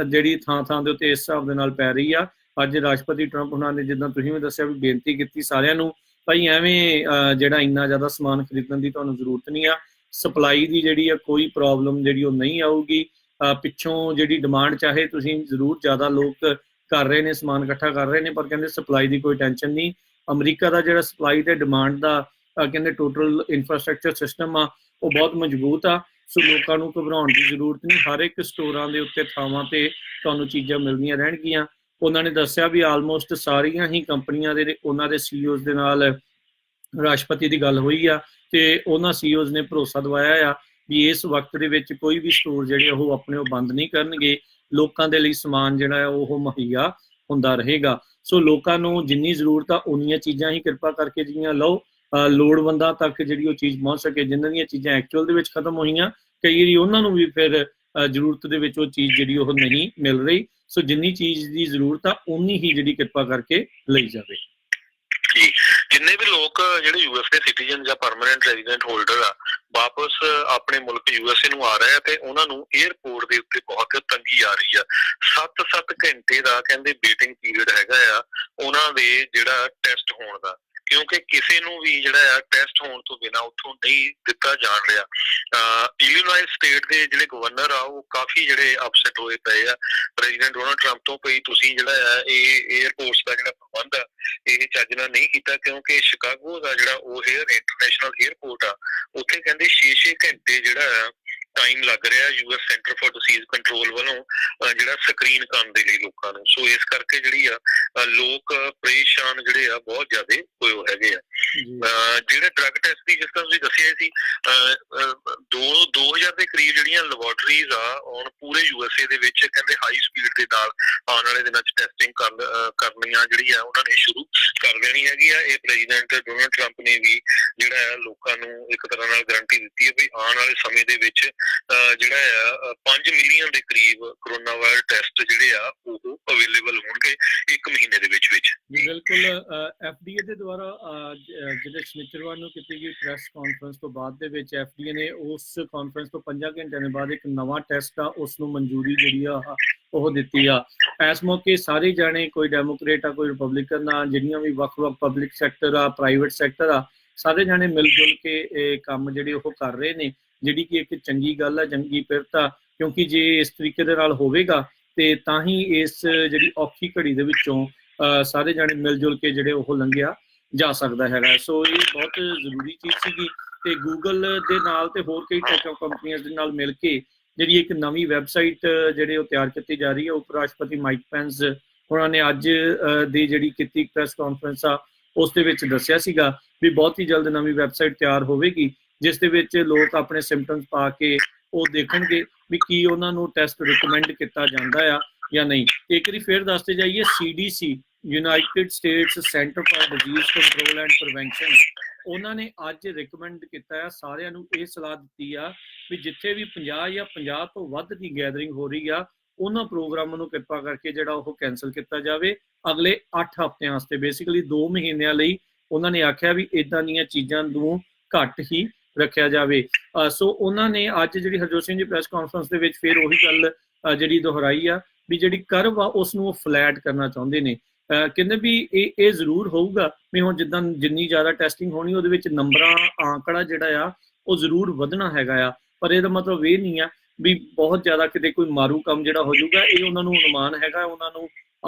ਜਿਹੜੀ ਥਾਂ ਦੇ ਉੱਤੇ ਇਸ ਹਿਸਾਬ ਦੇ ਨਾਲ ਪੈ ਰਹੀ ਆ। ਅੱਜ ਰਾਸ਼ਟਰਪਤੀ ਟਰੰਪ ਉਹਨਾਂ ਨੇ ਜਿੱਦਾਂ ਤੁਸੀਂ ਵੀ ਦੱਸਿਆ ਵੀ ਬੇਨਤੀ ਕੀਤੀ ਸਾਰਿਆਂ ਨੂੰ, ਭਾਈ ਐਵੇਂ ਜਿਹੜਾ ਇੰਨਾ ਜ਼ਿਆਦਾ ਸਮਾਨ ਖਰੀਦਣ ਦੀ ਤੁਹਾਨੂੰ ਜ਼ਰੂਰਤ ਨਹੀਂ ਆ। ਸਪਲਾਈ ਦੀ ਜਿਹੜੀ ਆ ਕੋਈ ਪ੍ਰੋਬਲਮ ਜਿਹੜੀ ਉਹ ਨਹੀਂ ਆਊਗੀ। ਪਿੱਛੋਂ ਜਿਹੜੀ ਡਿਮਾਂਡ ਚਾਹੇ ਤੁਸੀਂ ਜ਼ਰੂਰ ਜ਼ਿਆਦਾ ਲੋਕ ਕਰ ਰਹੇ ਨੇ, ਸਮਾਨ ਇਕੱਠਾ ਕਰ ਰਹੇ ਨੇ, ਪਰ ਕਹਿੰਦੇ ਸਪਲਾਈ ਦੀ ਕੋਈ ਟੈਨਸ਼ਨ ਨਹੀਂ। ਅਮਰੀਕਾ ਦਾ ਜਿਹੜਾ ਸਪਲਾਈ ਤੇ ਡਿਮਾਂਡ ਦਾ ਕਹਿੰਦੇ ਟੋਟਲ ਇਨਫਰਾਸਟਰਕਚਰ ਸਿਸਟਮ ਆ ਉਹ ਬਹੁਤ ਮਜ਼ਬੂਤ ਆ। ਸੋ ਲੋਕਾਂ ਨੂੰ ਘਬਰਾਉਣ ਦੀ ਜ਼ਰੂਰਤ ਨਹੀਂ। ਹਰ ਇੱਕ ਸਟੋਰਾਂ ਦੇ ਉੱਤੇ ਥਾਵਾਂ ਤੇ ਤੁਹਾਨੂੰ ਚੀਜ਼ਾਂ ਮਿਲਦੀਆਂ ਰਹਿਣਗੀਆਂ। ਉਹਨਾਂ ਨੇ ਦੱਸਿਆ ਵੀ ਆਲਮੋਸਟ ਸਾਰੀਆਂ ਹੀ ਕੰਪਨੀਆਂ ਦੇ ਉਹਨਾਂ ਦੇ ਸੀਈਓਜ਼ ਦੇ ਨਾਲ ਰਾਸ਼ਟਰਪਤੀ ਦੀ ਗੱਲ ਹੋਈ ਆ ਤੇ ਉਹਨਾਂ ਸੀਈਓਜ਼ ਨੇ ਭਰੋਸਾ ਦਵਾਇਆ ਆ ਵੀ ਇਸ ਵਕਤ ਦੇ ਵਿੱਚ ਕੋਈ ਵੀ ਸਟੋਰ ਜਿਹੜੇ ਉਹ ਆਪਣੇ ਉਹ ਬੰਦ ਨਹੀਂ ਕਰਨਗੇ। ਲੋਕਾਂ ਦੇ ਲਈ ਸਮਾਨ ਜਿਹੜਾ ਉਹ ਮੁਹੱਈਆ ਹੁੰਦਾ ਰਹੇਗਾ। ਸੋ ਲੋਕਾਂ ਨੂੰ ਜਿੰਨੀ ਜ਼ਰੂਰਤ ਆ ਉਨੀਆਂ ਚੀਜ਼ਾਂ ਹੀ ਕਿਰਪਾ ਕਰਕੇ ਜਿਹੜੀਆਂ ਲਓ, ਲੋੜਵੰਦਾਂ ਤੱਕ ਜਿਹੜੀ ਉਹ ਚੀਜ਼ ਪਹੁੰਚ ਸਕੇ। ਜਿਨ੍ਹਾਂ ਦੀਆਂ ਚੀਜ਼ਾਂ ਐਕਚੁਅਲ ਦੇ ਵਿੱਚ ਖਤਮ ਹੋਈਆਂ, ਕਈ ਵਾਰੀ ਉਹਨਾਂ ਨੂੰ ਵੀ ਫਿਰ ਜ਼ਰੂਰਤ ਦੇ ਵਿੱਚ ਉਹ ਚੀਜ਼ ਜਿਹੜੀ ਉਹ ਨਹੀਂ ਮਿਲ ਰਹੀ। ਸੋ ਜਿੰਨੀ ਚੀਜ਼ ਦੀ ਜ਼ਰੂਰਤ ਆ ਉਨੀ ਹੀ ਜਿਹੜੀ ਕਿਰਪਾ ਕਰਕੇ ਲਈ ਜਾਵੇ। ਜੀ, ਜਿੰਨੇ ਵੀ ਲੋਕ ਜਿਹੜੇ ਯੂਐਸ ਦੇ ਸਿਟੀਜ਼ਨ ਜਾਂ ਪਰਮਾਨੈਂਟ ਰੈਜ਼ੀਡੈਂਟ ਹੋਲਡਰ ਆ ਵਾਪਸ ਆਪਣੇ ਮੁਲਕ ਯੂਐਸਏ ਨੂੰ ਆ ਰਹੇ ਆ ਤੇ ਉਹਨਾਂ ਨੂੰ 에ਅਰਪੋਰਟ ਦੇ ਉੱਤੇ ਬਹੁਤ ਤੰਗੀ ਆ ਰਹੀ ਆ। 7-7 ਘੰਟੇ ਦਾ ਕਹਿੰਦੇ ਵੇਟਿੰਗ ਪੀਰੀਅਡ ਹੈਗਾ ਆ ਉਹਨਾਂ ਦੇ ਜਿਹੜਾ ਟੈਸਟ ਹੋਣ ਦਾ, ਕਿਉਂਕਿ ਕਿਸੇ ਨੂੰ ਵੀ ਜਿਹੜਾ ਆ ਟੈਸਟ ਹੋਣ ਤੋਂ ਬਿਨਾਂ ਉੱਥੋਂ ਨਹੀਂ ਦਿੱਤਾ ਜਾਣ ਰਿਹਾ। ਇਲੀਨੋਇਸ ਸਟੇਟ ਦੇ ਜਿਹੜੇ ਗਵਰਨਰ ਆ ਉਹ ਕਾਫੀ ਜਿਹੜੇ ਅਪਸੈਟ ਹੋਏ ਪਏ ਆ ਪ੍ਰੈਜ਼ੀਡੈਂਟ ਡੋਨਾਲਡ ਟਰੰਪ ਤੋਂ, ਭਈ ਤੁਸੀਂ ਜਿਹੜਾ ਆ ਇਹ 에ਅਰਪੋਰਟਸ ਦਾ ਜਿਹੜਾ ਪ੍ਰਬੰਧ ਆ ਇਹ ਚੱਜ ਨਾਲ ਨਹੀਂ ਕੀਤਾ। ਕਿਉਂਕਿ ਸ਼ਿਕਾਗੋ ਦਾ ਜਿਹੜਾ ਉਹ ਇੰਟਰਨੈਸ਼ਨਲ 에ਅਰਪੋਰਟ ਆ ਉੱਥੇ ਕਹਿੰਦੇ 6-6 ਘੰਟੇ ਜਿਹੜਾ ਟਾਈਮ ਲੱਗ ਰਿਹਾ US centre for disease control ਵੱਲੋਂ ਜਿਹੜਾ ਸਕਰੀਨ ਕਰਨ ਦੇ ਲਈ ਲੋਕਾਂ ਨੂੰ। ਸੋ ਇਸ ਕਰਕੇ ਜਿਹੜੀ ਆ ਲੋਕ ਪਰੇਸ਼ਾਨ ਜਿਹੜੇ ਆ ਬਹੁਤ ਜ਼ਿਆਦਾ ਹੋਏ ਹੈਗੇ ਆ। ਜਿਹੜੇ ਡਰੱਗ ਟੈਸਟ ਦੀ ਜਿਸ ਤਰ੍ਹਾਂ ਤੁਸੀਂ ਦੱਸਿਆ ਸੀ 2000 ਦੇ ਕਰੀਬ ਜਿਹੜੀਆਂ ਲੈਬੋਰਟਰੀਜ਼ ਆ ਹੁਣ ਪੂਰੇ ਯੂਐਸਏ ਦੇ ਵਿੱਚ ਕਹਿੰਦੇ ਹਾਈ ਸਪੀਡ ਦੇ ਨਾਲ ਆਉਣ ਵਾਲੇ ਦਿਨਾਂ 'ਚ ਟੈਸਟਿੰਗ ਕਰਨੀਆਂ ਜਿਹੜੀ ਆ ਉਹਨਾਂ ਨੇ ਸ਼ੁਰੂ ਕਰ ਦੇਣੀ ਹੈਗੀ ਆ। ਇਹ ਪ੍ਰੈਜ਼ੀਡੈਂਟ ਡੋਨਾਲਡ ਟਰੰਪ ਨੇ ਵੀ ਜਿਹੜਾ ਆ ਲੋਕਾਂ ਨੂੰ ਇੱਕ ਤਰ੍ਹਾਂ ਨਾਲ ਗਰੰਟੀ ਦਿੱਤੀ ਹੈ ਵੀ ਆਉਣ ਵਾਲੇ ਸਮੇਂ ਦੇ ਵਿੱਚ ਜਿਹੜਾ ਆ 5 ਮਿਲੀਅਨ ਦੇ ਕਰੀਬ ਕਰੋਨਾ ਵਾਇਰਸ ਟੈਸਟ ਜਿਹੜੇ ਆ ਉਹ ਅਵੇਲੇਬਲ ਹੋਣਗੇ 1 ਮਹੀਨੇ ਦੇ ਵਿੱਚ। ਬਿਲਕੁਲ। FDA ਦੇ ਦੁਆਰਾ ਜਿਹੜੇ ਸ਼ਨੀਚਰਵਾਰ ਨੂੰ ਕੀਤੀ ਗਈ ਪ੍ਰੈਸ ਕਾਨਫਰੰਸ ਤੋਂ ਬਾਅਦ ਦੇ ਵਿੱਚ FDA ਨੇ ਉਸ ਕਾਨਫਰੰਸ ਤੋਂ 5 ਘੰਟਿਆਂ ਦੇ ਬਾਅਦ ਇੱਕ ਨਵਾਂ ਟੈਸਟ ਆ ਉਸ ਨੂੰ ਮਨਜ਼ੂਰੀ ਜਿਹੜੀ ਆ ਉਹ ਦਿੱਤੀ ਆ। ਇਸ ਮੌਕੇ ਸਾਰੇ ਜਾਣੇ, ਕੋਈ ਡੈਮੋਕ੍ਰੇਟ ਆ ਕੋਈ ਰਿਪਬਲਿਕਨ ਆ, ਜਿਹੜੀਆਂ ਵੀ ਵੱਖ-ਵੱਖ ਪਬਲਿਕ ਸੈਕਟਰ ਆ ਪ੍ਰਾਈਵੇਟ ਸੈਕਟਰ ਆ, ਸਾਰੇ ਜਾਣੇ ਮਿਲ ਜੁਲ ਕੇ ਇਹ ਕੰਮ ਜਿਹੜੇ ਉਹ ਕਰ ਰਹੇ ਨੇ, ਜਿਹੜੀ ਕਿ ਇੱਕ ਚੰਗੀ ਗੱਲ ਆ, ਚੰਗੀ ਪਿਰਤ ਆ। ਕਿਉਂਕਿ ਜੇ ਇਸ ਤਰੀਕੇ ਦੇ ਨਾਲ ਹੋਵੇਗਾ ਤੇ ਤਾਂ ਹੀ ਇਸ ਜਿਹੜੀ ਔਖੀ ਘੜੀ ਦੇ ਵਿੱਚੋਂ ਸਾਰੇ ਜਾਣੇ ਮਿਲ ਜੁਲ ਕੇ ਜਿਹੜੇ ਉਹ ਲੰਘਿਆ ਜਾ ਸਕਦਾ ਹੈਗਾ। ਸੋ ਇਹ ਬਹੁਤ ਜ਼ਰੂਰੀ ਚੀਜ਼ ਸੀਗੀ ਤੇ ਗੂਗਲ ਦੇ ਨਾਲ ਤੇ ਹੋਰ ਕਈ ਟੈਕ ਕੰਪਨੀਆਂ ਦੇ ਨਾਲ ਮਿਲ ਕੇ ਜਿਹੜੀ ਇੱਕ ਨਵੀਂ ਵੈਬਸਾਈਟ ਜਿਹੜੇ ਉਹ ਤਿਆਰ ਕੀਤੀ ਜਾ ਰਹੀ ਹੈ। ਉਪ ਰਾਸ਼ਟਰਪਤੀ ਮਾਈਕ ਪੈਂਸ ਉਹਨਾਂ ਨੇ ਅੱਜ ਦੀ ਜਿਹੜੀ ਕੀਤੀ ਪ੍ਰੈਸ ਕਾਨਫਰੰਸ ਆ ਉਸ ਦੇ ਵਿੱਚ ਦੱਸਿਆ ਸੀਗਾ ਵੀ ਬਹੁਤ ਹੀ ਜਲਦ ਨਵੀਂ ਵੈਬਸਾਈਟ ਤਿਆਰ ਹੋਵੇਗੀ ਜਿਸ ਦੇ ਵਿੱਚ ਲੋਕ ਆਪਣੇ ਸਿੰਪਟਮਸ ਪਾ ਕੇ ਉਹ ਦੇਖਣਗੇ ਵੀ ਕੀ ਉਹਨਾਂ ਨੂੰ ਟੈਸਟ ਰਿਕਮੈਂਡ ਕੀਤਾ ਜਾਂਦਾ ਆ ਜਾਂ ਨਹੀਂ। ਇੱਕ ਵਾਰੀ ਫਿਰ ਦੱਸਦੇ ਜਾਈਏ, CDC United States centre for disease control and prevention ਉਹਨਾਂ ਨੇ ਅੱਜ ਰਿਕਮੈਂਡ ਕੀਤਾ ਆ ਸਾਰਿਆਂ ਨੂੰ, ਇਹ ਸਲਾਹ ਦਿੱਤੀ ਆ ਵੀ ਜਿੱਥੇ ਵੀ 50 ਜਾਂ 50 ਤੋਂ ਵੱਧ ਦੀ ਗੈਦਰਿੰਗ ਹੋ ਰਹੀ ਆ ਉਹਨਾਂ ਪ੍ਰੋਗਰਾਮਾਂ ਨੂੰ ਕਿਰਪਾ ਕਰਕੇ ਜਿਹੜਾ ਉਹ ਕੈਂਸਲ ਕੀਤਾ ਜਾਵੇ ਅਗਲੇ 8 ਹਫ਼ਤਿਆਂ ਵਾਸਤੇ, ਬੇਸਿਕਲੀ 2 ਮਹੀਨਿਆਂ ਲਈ। ਉਹਨਾਂ ਨੇ ਆਖਿਆ ਵੀ ਇਦਾਂ ਦੀਆਂ ਚੀਜ਼ਾਂ ਨੂੰ ਘੱਟ ਹੀ ਰੱਖਿਆ ਜਾਵੇ। ਸੋ ਉਹਨਾਂ ਨੇ ਅੱਜ ਜਿਹੜੀ ਹਰਜੋਤ ਸਿੰਘ ਜੀ ਪ੍ਰੈਸ ਕਾਨਫਰੰਸ ਦੇ ਵਿੱਚ ਫਿਰ ਉਹੀ ਗੱਲ ਜਿਹੜੀ ਦੁਹਰਾਈ ਆ ਵੀ ਜਿਹੜੀ ਕਰਵ ਆ ਉਸ ਨੂੰ ਉਹ ਫਲੈਟ ਕਰਨਾ ਚਾਹੁੰਦੇ ਨੇ। ਕਹਿੰਦੇ ਵੀ ਇਹ ਜ਼ਰੂਰ ਹੋਊਗਾ ਵੀ ਹੁਣ ਜਿੱਦਾਂ ਜਿੰਨੀ ਜ਼ਿਆਦਾ ਟੈਸਟਿੰਗ ਹੋਣੀ ਉਹਦੇ ਵਿੱਚ ਨੰਬਰਾਂ ਆਂਕੜਾ ਜਿਹੜਾ ਆ ਉਹ ਜ਼ਰੂਰ ਵਧਣਾ ਹੈਗਾ ਆ, ਪਰ ਇਹਦਾ ਮਤਲਬ ਇਹ ਨਹੀਂ ਆ ਵੀ ਬਹੁਤ ਜ਼ਿਆਦਾ ਕਿਤੇ ਕੋਈ ਮਾਰੂ ਕੰਮ ਜਿਹੜਾ ਹੋ ਜਾਊਗਾ। ਇਹ ਉਹਨਾਂ ਨੂੰ ਅਨੁਮਾਨ ਹੈਗਾ, ਉਹਨਾਂ ਨੂੰ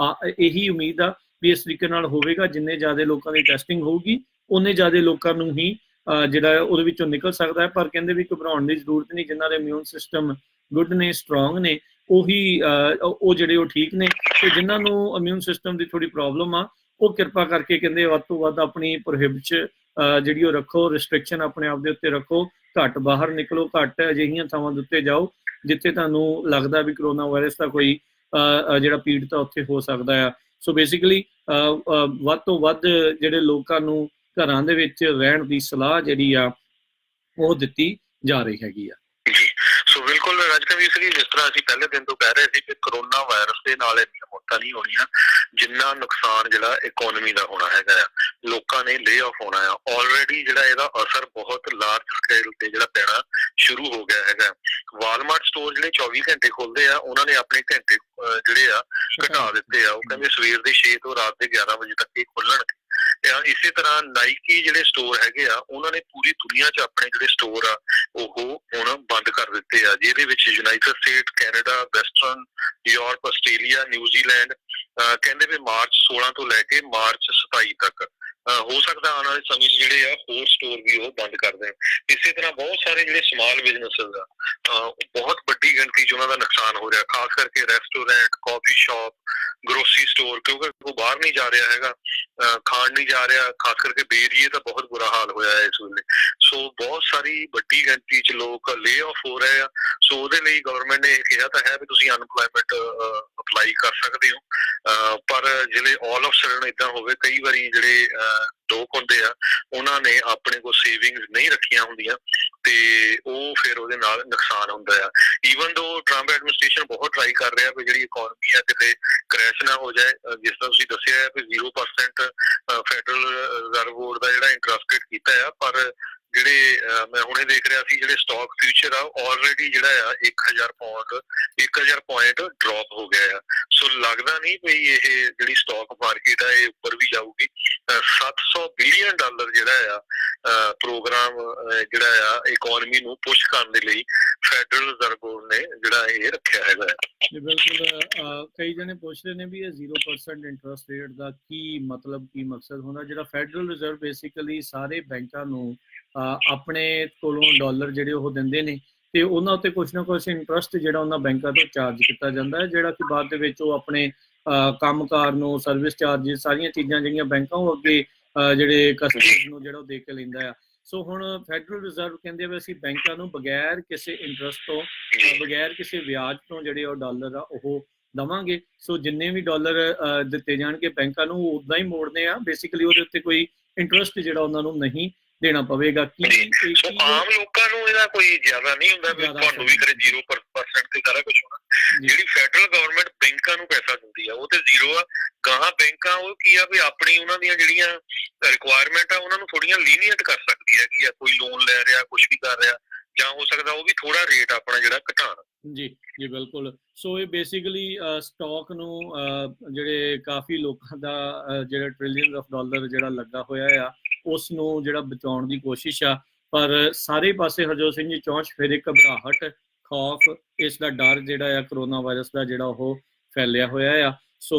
ਇਹੀ ਉਮੀਦ ਆ ਵੀ ਇਸ ਤਰੀਕੇ ਨਾਲ ਹੋਵੇਗਾ। ਜਿੰਨੇ ਜ਼ਿਆਦਾ ਲੋਕਾਂ ਦੀ ਟੈਸਟਿੰਗ ਹੋਊਗੀ ਉਹਨੇ ਜ਼ਿਆਦਾ ਲੋਕਾਂ ਨੂੰ ਹੀ ਜਿਹੜਾ ਉਹਦੇ ਵਿੱਚੋਂ ਨਿਕਲ ਸਕਦਾ ਹੈ। ਪਰ ਕਹਿੰਦੇ ਵੀ ਘਬਰਾਉਣ ਦੀ ਜ਼ਰੂਰਤ ਨਹੀਂ, ਜਿਨ੍ਹਾਂ ਦੇ ਇਮਿਊਨ ਸਿਸਟਮ ਗੁੱਡ ਨੇ, ਸਟਰੋਂਗ ਨੇ, ਉਹੀ ਉਹ ਜਿਹੜੇ ਉਹ ਠੀਕ ਨੇ। ਤੇ ਜਿਨ੍ਹਾਂ ਨੂੰ ਇਮਿਊਨ ਸਿਸਟਮ ਦੀ ਥੋੜੀ ਪ੍ਰੋਬਲਮ ਆ, ਉਹ ਕਿਰਪਾ ਕਰਕੇ ਕਹਿੰਦੇ ਵੱਧ ਤੋਂ ਵੱਧ ਆਪਣੀ ਪ੍ਰੋਹਿਬਿਟ ਜਿਹੜੀ ਉਹ ਰੱਖੋ, ਰਿਸਟ੍ਰਿਕਸ਼ਨ ਆਪਣੇ ਆਪ ਦੇ ਉੱਤੇ ਰੱਖੋ, ਘੱਟ ਬਾਹਰ ਨਿਕਲੋ, ਘੱਟ ਅਜਿਹੀਆਂ ਥਾਵਾਂ ਦੇ ਉੱਤੇ ਜਾਓ ਜਿੱਥੇ ਤੁਹਾਨੂੰ ਲੱਗਦਾ ਵੀ ਕਰੋਨਾ ਵਾਇਰਸ ਦਾ ਕੋਈ ਜਿਹੜਾ ਪੀੜਤ ਆ ਉੱਥੇ ਹੋ ਸਕਦਾ ਆ। ਸੋ ਬੇਸਿਕਲੀ ਵੱਧ ਤੋਂ ਵੱਧ ਜਿਹੜੇ ਲੋਕਾਂ ਨੂੰ ਘਰਾਂ ਦੇ ਵਿੱਚ ਰਹਿਣ ਦੀ ਸਲਾਹ ਜਿਹੜੀ ਆ ਉਹ ਦਿੱਤੀ ਜਾ ਰਹੀ ਹੈਗੀ ਆ। ਸੋ ਬਿਲਕੁਲ ਰਾਜਕਵੀਰ ਸਿੰਘ, ਜਿਸ ਤਰ੍ਹਾਂ ਅਸੀਂ ਪਹਿਲੇ ਦਿਨ ਤੋਂ ਕਹਿ ਰਹੇ ਸੀ ਕਿ ਕਰੋਨਾ ਵਾਇਰਸ ਦੇ ਨਾਲ ਇੰਨੀਆਂ ਮੌਤਾਂ ਨਹੀਂ ਹੋਣੀਆਂ ਜਿੰਨਾ ਨੁਕਸਾਨ ਜਿਹੜਾ ਇਕੋਨਮੀ ਦਾ ਹੋਣਾ ਹੈਗਾ ਆ, ਲੋਕਾਂ ਨੇ ਲੇ ਆਫ ਹੋਣਾ ਆ। ਆਲਰੇਡੀ ਜਿਹੜਾ ਇਹਦਾ ਅਸਰ ਬਹੁਤ ਲਾਰਜ ਸਕੇਲ ਤੇ ਜਿਹੜਾ ਪੈਣਾ ਸ਼ੁਰੂ ਹੋ ਗਿਆ ਹੈਗਾ। ਵਾਲਮਾਰਟ ਸਟੋਰ ਜਿਹੜੇ 24 ਘੰਟੇ ਖੁੱਲਦੇ ਆ, ਉਹਨਾਂ ਨੇ ਆਪਣੇ ਘੰਟੇ ਜਿਹੜੇ ਆ ਘਟਾ ਦਿੱਤੇ ਆ। ਉਹ ਕਹਿੰਦੇ ਸਵੇਰ ਦੇ 6 ਤੋਂ ਰਾਤ ਦੇ 11 ਵਜੇ ਤੱਕ ਹੀ ਖੁੱਲਣਗੇ। ਇਸੇ ਤਰ੍ਹਾਂ ਨਾਈਕੀ ਜਿਹੜੇ ਸਟੋਰ ਹੈਗੇ ਆ, ਉਹਨਾਂ ਨੇ ਪੂਰੀ ਦੁਨੀਆ 'ਚ ਆਪਣੇ ਜਿਹੜੇ ਸਟੋਰ ਆ ਉਹ ਹੁਣ ਬੰਦ ਕਰ ਦਿੱਤੇ ਆ, ਜਿਹਦੇ ਵਿੱਚ United state, Canada, western Europe, Australia, New Zealand ਕਹਿੰਦੇ ਵੀ ਮਾਰਚ 16 ਤੋਂ ਲੈ ਕੇ ਮਾਰਚ 27 ਤੱਕ ਹੋ ਸਕਦਾ ਆਉਣ ਵਾਲੇ ਸਮੇਂ 'ਚ ਜਿਹੜੇ ਆ ਹੋਰ ਸਟੋਰ ਵੀ ਉਹ ਬੰਦ ਕਰ ਦੇਣ। ਇਸੇ ਤਰ੍ਹਾਂ ਬਹੁਤ ਸਾਰੇ ਜਿਹੜੇ ਸਮਾਲ ਬਿਜ਼ਨੈਸਿਸ ਆ, ਬਹੁਤ ਵੱਡੀ ਗਿਣਤੀ 'ਚ ਉਹਨਾਂ ਦਾ ਨੁਕਸਾਨ ਹੋ ਰਿਹਾ, ਖਾਸ ਕਰਕੇ ਰੈਸਟੋਰੈਂਟ, ਕਾਫੀ ਸ਼ਾਪ, ਗਰੋਸਰੀ ਸਟੋਰ, ਕਿਉਂਕਿ ਉਹ ਬਾਹਰ ਨਹੀਂ ਜਾ ਰਿਹਾ ਹੈਗਾ, ਖਾਣ ਨਹੀਂ ਜਾ ਰਿਹਾ। ਖਾਸ ਕਰਕੇ ਬੇ ਏਰੀਏ ਦਾ ਬਹੁਤ ਬੁਰਾ ਹਾਲ ਹੋਇਆ ਹੈ ਇਸ ਵੇਲੇ। ਸੋ ਬਹੁਤ ਸਾਰੀ ਵੱਡੀ ਗਿਣਤੀ 'ਚ ਲੋਕ ਲੇ ਆਫ ਹੋ ਰਹੇ ਆ। ਸੋ ਉਹਦੇ ਲਈ ਗਵਰਨਮੈਂਟ ਨੇ ਇਹ ਕਿਹਾ ਤਾਂ ਹੈ ਵੀ ਤੁਸੀਂ ਅਨਪਲਾਇਮੈਂਟ ਅਪਲਾਈ ਕਰ ਸਕਦੇ ਹੋ, ਪਰ ਜਿਹੜੇ ਆਲ ਆਫ ਸਡਨ ਏਦਾਂ ਹੋਵੇ, ਕਈ ਵਾਰੀ ਜਿਹੜੇ ਲੋਕ ਹੁੰਦੇ ਆ ਉਹਨਾਂ ਨੇ ਆਪਣੇ ਕੋਲ ਸੇਵਿੰਗਸ ਨਹੀਂ ਰੱਖੀਆਂ ਹੁੰਦੀਆਂ ਤੇ ਉਹ ਫਿਰ ਉਹਦੇ ਨਾਲ ਨੁਕਸਾਨ ਹੁੰਦਾ ਆ। ਈਵਨ ਦੋ ਟਰੰਪ ਐਡਮਿਨਿਸਟ੍ਰੇਸ਼ਨ ਬਹੁਤ ਟਰਾਈ ਕਰ ਰਿਹਾ ਵੀ ਜਿਹੜੀ ਇਕੋਨਮੀ ਆ ਕਿਤੇ ਕ੍ਰੈਸ਼ ਨਾ ਹੋ ਜਾਏ। ਜਿਸ ਤਰ੍ਹਾਂ ਤੁਸੀਂ ਦੱਸਿਆ ਹੈ ਵੀ 0% ਫੈਡਰਲ ਰਿਜ਼ਰਵ ਬੋਰਡ ਦਾ ਜਿਹੜਾ ਇੰਟਰਸਟ ਰੇਟ ਕੀਤਾ ਆ, ਪਰ ਜਿਹੜੇ ਮੈਂ ਹੁਣੇ ਦੇਖ ਰਿਹਾ ਸੀ ਜਿਹੜੇ ਸਟਾਕ ਫਿਊਚਰ ਆ ਆਲਰੇਡੀ ਜਿਹੜਾ ਆ 1000 ਪੁਆਇੰਟ ਡ੍ਰੌਪ ਹੋ ਗਿਆ ਆ। ਸੋ ਲੱਗਦਾ ਨਹੀਂ ਵੀ ਇਹ ਜਿਹੜੀ ਸਟਾਕ ਮਾਰਕੀਟ ਆ ਇਹ ਉੱਪਰ ਵੀ ਜਾਊਗੀ। $700 ਬਿਲੀਅਨ ਜਿਹੜਾ ਆ ਪ੍ਰੋਗਰਾਮ ਜਿਹੜਾ ਆ ਇਕੋਨਮੀ ਨੂੰ ਪੁਸ਼ ਕਰਨ ਦੇ ਲਈ ਫੈਡਰਲ ਰਿਜ਼ਰਵ ਬੋਰਡ ਨੇ ਜਿਹੜਾ ਇਹ ਰੱਖਿਆ ਹੈਗਾ। ਬਿਲਕੁਲ ਕਈ ਜਣੇ ਪੁੱਛਦੇ ਨੇ ਵੀ ਇਹ 0% ਇੰਟਰਸਟ ਰੇਟ ਦਾ ਕੀ ਮਤਲਬ, ਕੀ ਮਕਸਦ ਹੁੰਦਾ। ਜਿਹੜਾ ਫੈਡਰਲ ਰਿਜ਼ਰਵ ਬੇਸਿਕਲੀ ਸਾਰੇ ਬੈਂਕਾਂ ਨੂੰ ਆਪਣੇ ਕੋਲੋਂ ਡਾਲਰ ਜਿਹੜੇ ਉਹ ਦਿੰਦੇ ਨੇ ਤੇ ਉਹਨਾਂ ਉੱਤੇ ਕੁਛ ਨਾ ਕੁਛ ਇੰਟਰਸਟ ਜਿਹੜਾ ਉਹਨਾਂ ਬੈਂਕਾਂ ਤੋਂ ਚਾਰਜ ਕੀਤਾ ਜਾਂਦਾ ਹੈ, ਜਿਹੜਾ ਕਿ ਬਾਅਦ ਦੇ ਵਿੱਚ ਉਹ ਆਪਣੇ ਕੰਮਕਾਰ ਨੂੰ, ਸਰਵਿਸ ਚਾਰਜਿਸ, ਸਾਰੀਆਂ ਚੀਜ਼ਾਂ ਜਿਹੜੀਆਂ ਬੈਂਕਾਂ ਉਹ ਅੱਗੇ ਜਿਹੜੇ ਕਸਟਮਰ ਨੂੰ ਜਿਹੜਾ ਉਹ ਦੇ ਕੇ ਲੈਂਦਾ ਆ। ਸੋ ਹੁਣ ਫੈਡਰਲ ਰਿਜ਼ਰਵ ਕਹਿੰਦੇ ਵੀ ਅਸੀਂ ਬੈਂਕਾਂ ਨੂੰ ਬਗੈਰ ਕਿਸੇ ਇੰਟਰਸਟ ਤੋਂ, ਬਗੈਰ ਕਿਸੇ ਵਿਆਜ ਤੋਂ ਜਿਹੜੇ ਉਹ ਡਾਲਰ ਆ ਉਹ ਦੇਵਾਂਗੇ। ਸੋ ਜਿੰਨੇ ਵੀ ਡਾਲਰ ਦਿੱਤੇ ਜਾਣਗੇ ਬੈਂਕਾਂ ਨੂੰ ਉੱਦਾਂ ਹੀ ਮੋੜਨੇ ਆ। ਬੇਸਿਕਲੀ ਉਹਦੇ ਉੱਤੇ ਕੋਈ ਇੰਟਰਸਟ ਜਿਹੜਾ ਉਹਨਾਂ ਨੂੰ ਨਹੀਂ ਦੇਣਾ ਪਵੇਗਾ। ਆਮ ਲੋਕਾਂ ਨੂੰ ਇਹਦਾ ਕੋਈ ਜ਼ਿਆਦਾ ਨਹੀਂ ਹੁੰਦਾ ਵੀ ਤੁਹਾਨੂੰ ਵੀ ਕਰੇ 0% ਤੇ ਸਾਰਾ ਕੁਝ ਹੋਣਾ। ਜਿਹੜੀ ਫੈਡਰਲ ਗਵਰਨਮੈਂਟ ਬੈਂਕਾਂ ਨੂੰ ਪੈਸਾ ਦਿੰਦੀ ਆ ਉਹ ਤੇ ਜ਼ੀਰੋ ਆ। ਗਾਹਾਂ ਬੈਂਕਾਂ ਉਹ ਕੀ ਆ ਵੀ ਆਪਣੀ ਉਹਨਾਂ ਦੀਆਂ ਜਿਹੜੀਆਂ ਰਿਕੁਆਇਰਮੈਂਟ ਆ ਉਹਨਾਂ ਨੂੰ ਥੋੜੀਆਂ ਲੀਨੀਅੰਟ ਕਰ ਸਕਦੀ ਹੈ ਕਿ ਆ ਕੋਈ ਲੋਨ ਲੈ ਰਿਹਾ, ਕੁਝ ਵੀ ਕਰ ਰਿਹਾ, ਜਾਂ ਹੋ ਸਕਦਾ ਉਹ ਵੀ ਥੋੜਾ ਰੇਟ ਆਪਣਾ ਜਿਹੜਾ ਘਟਾਉਣ। ਜੀ ਜੀ ਬਿਲਕੁਲ। ਸੋ ਇਹ ਬੇਸਿਕਲੀ ਸਟਾਕ ਨੂੰ ਜਿਹੜੇ ਕਾਫੀ ਲੋਕਾਂ ਦਾ ਜਿਹੜਾ ਟ੍ਰਿਲੀਅਨਸ ਆਫ ਡਾਲਰ ਜਿਹੜਾ ਲੱਗਾ ਹੋਇਆ ਆ ਉਸ ਨੂੰ ਜਿਹੜਾ ਬਚਾਉਣ ਦੀ ਕੋਸ਼ਿਸ਼ ਆ। ਪਰ ਸਾਰੇ ਪਾਸੇ ਹਰਜੋਤ ਸਿੰਘ ਜੀ ਚੌਂਚ ਫਿਰ ਘਬਰਾਹਟ, ਖੌਫ, ਇਸ ਦਾ ਡਰ ਜਿਹੜਾ ਆ ਕਰੋਨਾ ਵਾਇਰਸ ਦਾ ਜਿਹੜਾ ਉਹ ਫੈਲਿਆ ਹੋਇਆ ਆ। ਸੋ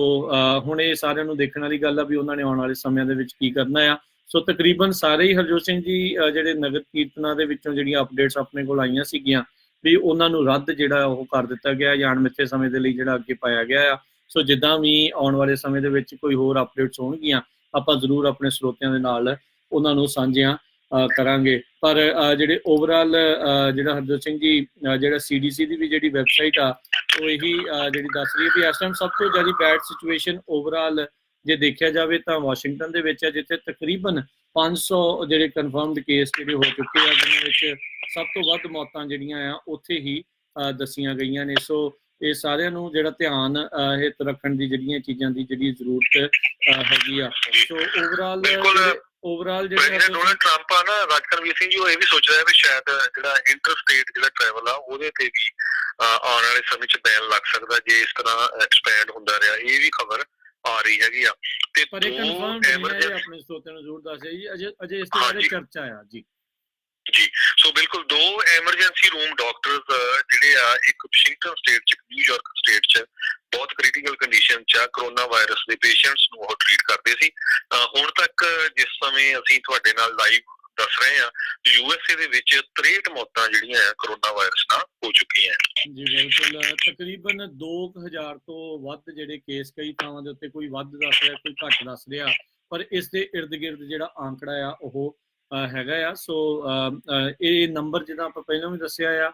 ਹੁਣ ਇਹ ਸਾਰਿਆਂ ਨੂੰ ਦੇਖਣ ਵਾਲੀ ਗੱਲ ਆ ਵੀ ਉਹਨਾਂ ਨੇ ਆਉਣ ਵਾਲੇ ਸਮਿਆਂ ਦੇ ਵਿੱਚ ਕੀ ਕਰਨਾ ਆ। ਸੋ ਤਕਰੀਬਨ ਸਾਰੇ ਹੀ ਹਰਜੋਤ ਸਿੰਘ ਜੀ ਜਿਹੜੇ ਨਗਰ ਕੀਰਤਨਾਂ ਦੇ ਵਿੱਚੋਂ ਜਿਹੜੀਆਂ ਅਪਡੇਟਸ ਆਪਣੇ ਕੋਲ ਆਈਆਂ ਸੀਗੀਆਂ ਵੀ ਉਹਨਾਂ ਨੂੰ ਰੱਦ ਜਿਹੜਾ ਉਹ ਕਰ ਦਿੱਤਾ ਗਿਆ ਜਾਂ ਅਣਮਿੱਥੇ ਸਮੇਂ ਦੇ ਲਈ ਜਿਹੜਾ ਅੱਗੇ ਪਾਇਆ ਗਿਆ ਆ। ਸੋ ਜਿੱਦਾਂ ਵੀ ਆਉਣ ਵਾਲੇ ਸਮੇਂ ਦੇ ਵਿੱਚ ਕੋਈ ਹੋਰ ਅਪਡੇਟਸ ਹੋਣਗੀਆਂ ਆਪਾਂ ਜ਼ਰੂਰ ਆਪਣੇ ਸਰੋਤਿਆਂ ਦੇ ਨਾਲ ਉਹਨਾਂ ਨੂੰ ਸਾਂਝੀਆਂ ਕਰਾਂਗੇ। ਪਰ ਜਿਹੜੇ ਓਵਰਆਲ ਜਿਹੜਾ ਹਰਜੋਤ ਸਿੰਘ ਜੀ ਜਿਹੜਾ CDC ਦੀ ਵੀ ਜਿਹੜੀ ਵੈਬਸਾਈਟ ਆ ਉਹ ਇਹੀ ਜਿਹੜੀ ਦੱਸ ਰਹੀ ਹੈ ਵੀ ਇਸ ਟਾਈਮ ਸਭ ਤੋਂ ਜ਼ਿਆਦਾ ਬੈਡ ਸਿਚੁਏਸ਼ਨ ਓਵਰਆਲ ਜੇ ਦੇਖਿਆ ਜਾਵੇ ਤਾਂ ਵਾਸ਼ਿੰਗਟਨ ਦੇ ਵਿੱਚ ਹੈ, ਜਿੱਥੇ ਤਕਰੀਬਨ 500 ਜਿਹੜੇ ਕਨਫਰਮਡ ਕੇਸ ਜਿਹੜੇ ਹੋ ਚੁੱਕੇ ਆ, ਜਿਨ੍ਹਾਂ ਵਿੱਚ ਸਭ ਤੋਂ ਵੱਧ ਮੌਤਾਂ ਜਿਹੜੀਆਂ ਆ ਉੱਥੇ ਹੀ ਦੱਸੀਆਂ ਗਈਆਂ ਨੇ। ਸੋ ਇਹ ਸਾਰਿਆਂ ਨੂੰ ਜਿਹੜਾ ਧਿਆਨ ਹਿੱਤ ਰੱਖਣ ਦੀ ਜਿਹੜੀਆਂ ਚੀਜ਼ਾਂ ਦੀ ਜਿਹੜੀ ਜ਼ਰੂਰਤ ਹੈਗੀ ਆ। ਸੋ ਓਵਰਆਲ ਜਿਹੜਾ ਡੋਨਲਡ ਟਰੰਪ ਆ ਨਾ ਰਾਜਕਰਵੀਰ ਸਿੰਘ ਜੀ, ਉਹ ਇਹ ਵੀ ਸੋਚ ਰਿਹਾ ਵੀ ਸ਼ਾਇਦ ਜਿਹੜਾ ਇੰਟਰ ਸਟੇਟ ਜਿਹੜਾ ਟਰੈਵਲ ਆ ਉਹਦੇ ਤੇ ਵੀ ਆਉਣ ਵਾਲੇ ਸਮੇਂ 'ਚ ਬੈਨ ਲੱਗ ਸਕਦਾ ਜੇ ਇਸ ਤਰ੍ਹਾਂ ਐਕਸਪੈਂਡ ਹੁੰਦਾ ਰਿਹਾ। ਇਹ ਵੀ ਖਬਰ ਆ ਰਹੀ ਹੈਗੀ ਆ। ਤੇ ਆਪਣੇ ਸਰੋਤਿਆਂ ਨੂੰ ਜ਼ਰੂਰ ਦੱਸਿਆ ਜੀ, ਅਜੇ ਇਸ ਦੇ ਬਾਰੇ ਚਰਚਾ ਆ ਜੀ। ਜੀ ਸੋ ਬਿਲਕੁਲ 2 ਐਮਰਜੈਂਸੀ ਰੂਮ ਡਾਕਟਰਸ ਜਿਹੜੇ ਆ, ਇੱਕ ਵਾਸ਼ਿੰਗਟਨ ਸਟੇਟ 'ਚ, ਨਿਊਯਾਰਕ ਸਟੇਟ 'ਚ ਬਹੁਤ ਕ੍ਰਿਟੀਕਲ ਕੰਡੀਸ਼ਨ 'ਚ ਆ, ਕਰੋਨਾ ਵਾਇਰਸ ਦੇ ਪੇਸ਼ੈਂਟਸ ਨੂੰ ਉਹ ਟ੍ਰੀਟ ਕਰਦੇ ਸੀ। ਹੁਣ ਤੱਕ ਜਿਸ ਸਮੇਂ ਅਸੀਂ ਤੁਹਾਡੇ ਨਾਲ ਲਾਈਵ ਦੱਸ ਰਹੇ ਹਾਂ, USA ਦੇ ਵਿੱਚ 63 ਮੌਤਾਂ ਜਿਹੜੀਆਂ ਆ ਕਰੋਨਾ ਵਾਇਰਸ ਨਾਲ ਹੋ ਚੁੱਕੀਆਂ। ਜੀ ਬਿਲਕੁਲ, ਤਕਰੀਬਨ 2000 ਤੋਂ ਵੱਧ ਜਿਹੜੇ ਕੇਸ ਕਈ ਥਾਵਾਂ ਦੇ ਉੱਤੇ ਕੋਈ ਵੱਧ ਦੱਸ ਰਿਹਾ, ਕੋਈ ਘੱਟ ਦੱਸ ਰਿਹਾ, ਪਰ ਇਸ ਦੇ ਇਰਦ ਗਿਰਦ ਜਿਹੜਾ ਆંકੜਾ ਆ ਉਹ ਹੈਗਾ ਆ। ਸੋ ਇਹ ਨੰਬਰ ਜਿੱਦਾਂ ਆਪਾਂ ਪਹਿਲਾਂ ਵੀ ਦੱਸਿਆ ਆ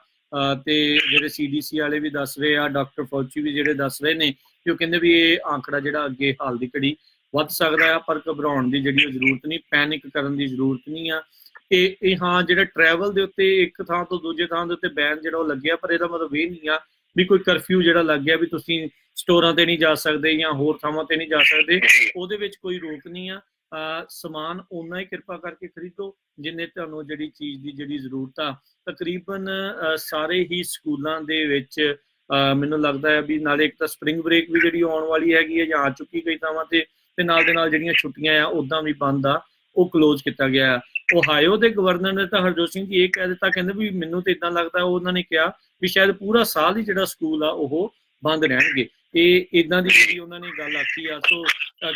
ਤੇ ਜਿਹੜੇ CDC ਵਾਲੇ ਵੀ ਦੱਸ ਰਹੇ ਆ, ਡਾਕਟਰ ਫੌਚੀ ਵੀ ਜਿਹੜੇ ਦੱਸ ਰਹੇ ਨੇ ਕਿ ਉਹ ਕਹਿੰਦੇ ਵੀ ਇਹ ਆંકੜਾ ਜਿਹੜਾ ਅੱਗੇ ਹਾਲ ਦੀ ਘੜੀ ਵੱਧ ਸਕਦਾ ਆ, ਪਰ ਘਬਰਾਉਣ ਦੀ ਜਿਹੜੀ ਜ਼ਰੂਰਤ ਨਹੀਂ, ਪੈਨਿਕ ਕਰਨ ਦੀ ਜ਼ਰੂਰਤ ਨਹੀਂ ਆ। ਇਹ ਹਾਂ, ਜਿਹੜਾ ਟਰੈਵਲ ਦੇ ਉੱਤੇ ਇੱਕ ਥਾਂ ਤੋਂ ਦੂਜੇ ਥਾਂ ਦੇ ਉੱਤੇ ਬੈਨ ਜਿਹੜਾ ਉਹ ਲੱਗਿਆ, ਪਰ ਇਹਦਾ ਮਤਲਬ ਇਹ ਨਹੀਂ ਆ ਵੀ ਕੋਈ ਕਰਫਿਊ ਜਿਹੜਾ ਲੱਗ ਗਿਆ ਵੀ ਤੁਸੀਂ ਸਟੋਰਾਂ ਤੇ ਨਹੀਂ ਜਾ ਸਕਦੇ ਜਾਂ ਹੋਰ ਥਾਵਾਂ ਤੇ ਨਹੀਂ ਜਾ ਸਕਦੇ। ਉਹਦੇ ਵਿੱਚ ਕੋਈ ਰੋਕ ਨਹੀਂ ਆ। ਸਮਾਨ ਓਨਾ ਹੀ ਕਿਰਪਾ ਕਰਕੇ ਖਰੀਦੋ ਜਿੰਨੇ ਤੁਹਾਨੂੰ ਜਿਹੜੀ ਚੀਜ਼ ਦੀ ਜਿਹੜੀ ਜ਼ਰੂਰਤ ਆ। ਤਕਰੀਬਨ ਸਾਰੇ ਹੀ ਸਕੂਲਾਂ ਦੇ ਵਿੱਚ ਮੈਨੂੰ ਲੱਗਦਾ ਹੈ ਵੀ ਨਾਲੇ ਇੱਕ ਤਾਂ ਸਪਰਿੰਗ ਬ੍ਰੇਕ ਵੀ ਜਿਹੜੀ ਆਉਣ ਵਾਲੀ ਹੈਗੀ ਹੈ ਜਾਂ ਆ ਚੁੱਕੀ ਕਈ ਥਾਵਾਂ ਤੇ ਨਾਲ ਦੇ ਨਾਲ ਜਿਹੜੀਆਂ ਛੁੱਟੀਆਂ ਆ ਉੱਦਾਂ ਵੀ ਬੰਦ ਆ, ਉਹ ਕਲੋਜ਼ ਕੀਤਾ ਗਿਆ ਆ। ਓਹਾਇਓ ਦੇ ਗਵਰਨਰ ਨੇ ਤਾਂ ਹਰਜੋਤ ਸਿੰਘ ਜੀ ਇਹ ਕਹਿ ਦਿੱਤਾ, ਕਹਿੰਦੇ ਵੀ ਮੈਨੂੰ ਤਾਂ ਇੱਦਾਂ ਲੱਗਦਾ ਉਹਨਾਂ ਨੇ ਕਿਹਾ ਵੀ ਸ਼ਾਇਦ ਪੂਰਾ ਸਾਲ ਹੀ ਜਿਹੜਾ ਸਕੂਲ ਆ ਉਹ ਬੰਦ ਰਹਿਣਗੇ। ਇਹ ਇੱਦਾਂ ਦੀ ਜਿਹੜੀ ਉਹਨਾਂ ਨੇ ਗੱਲ ਆਖੀ ਆ। ਸੋ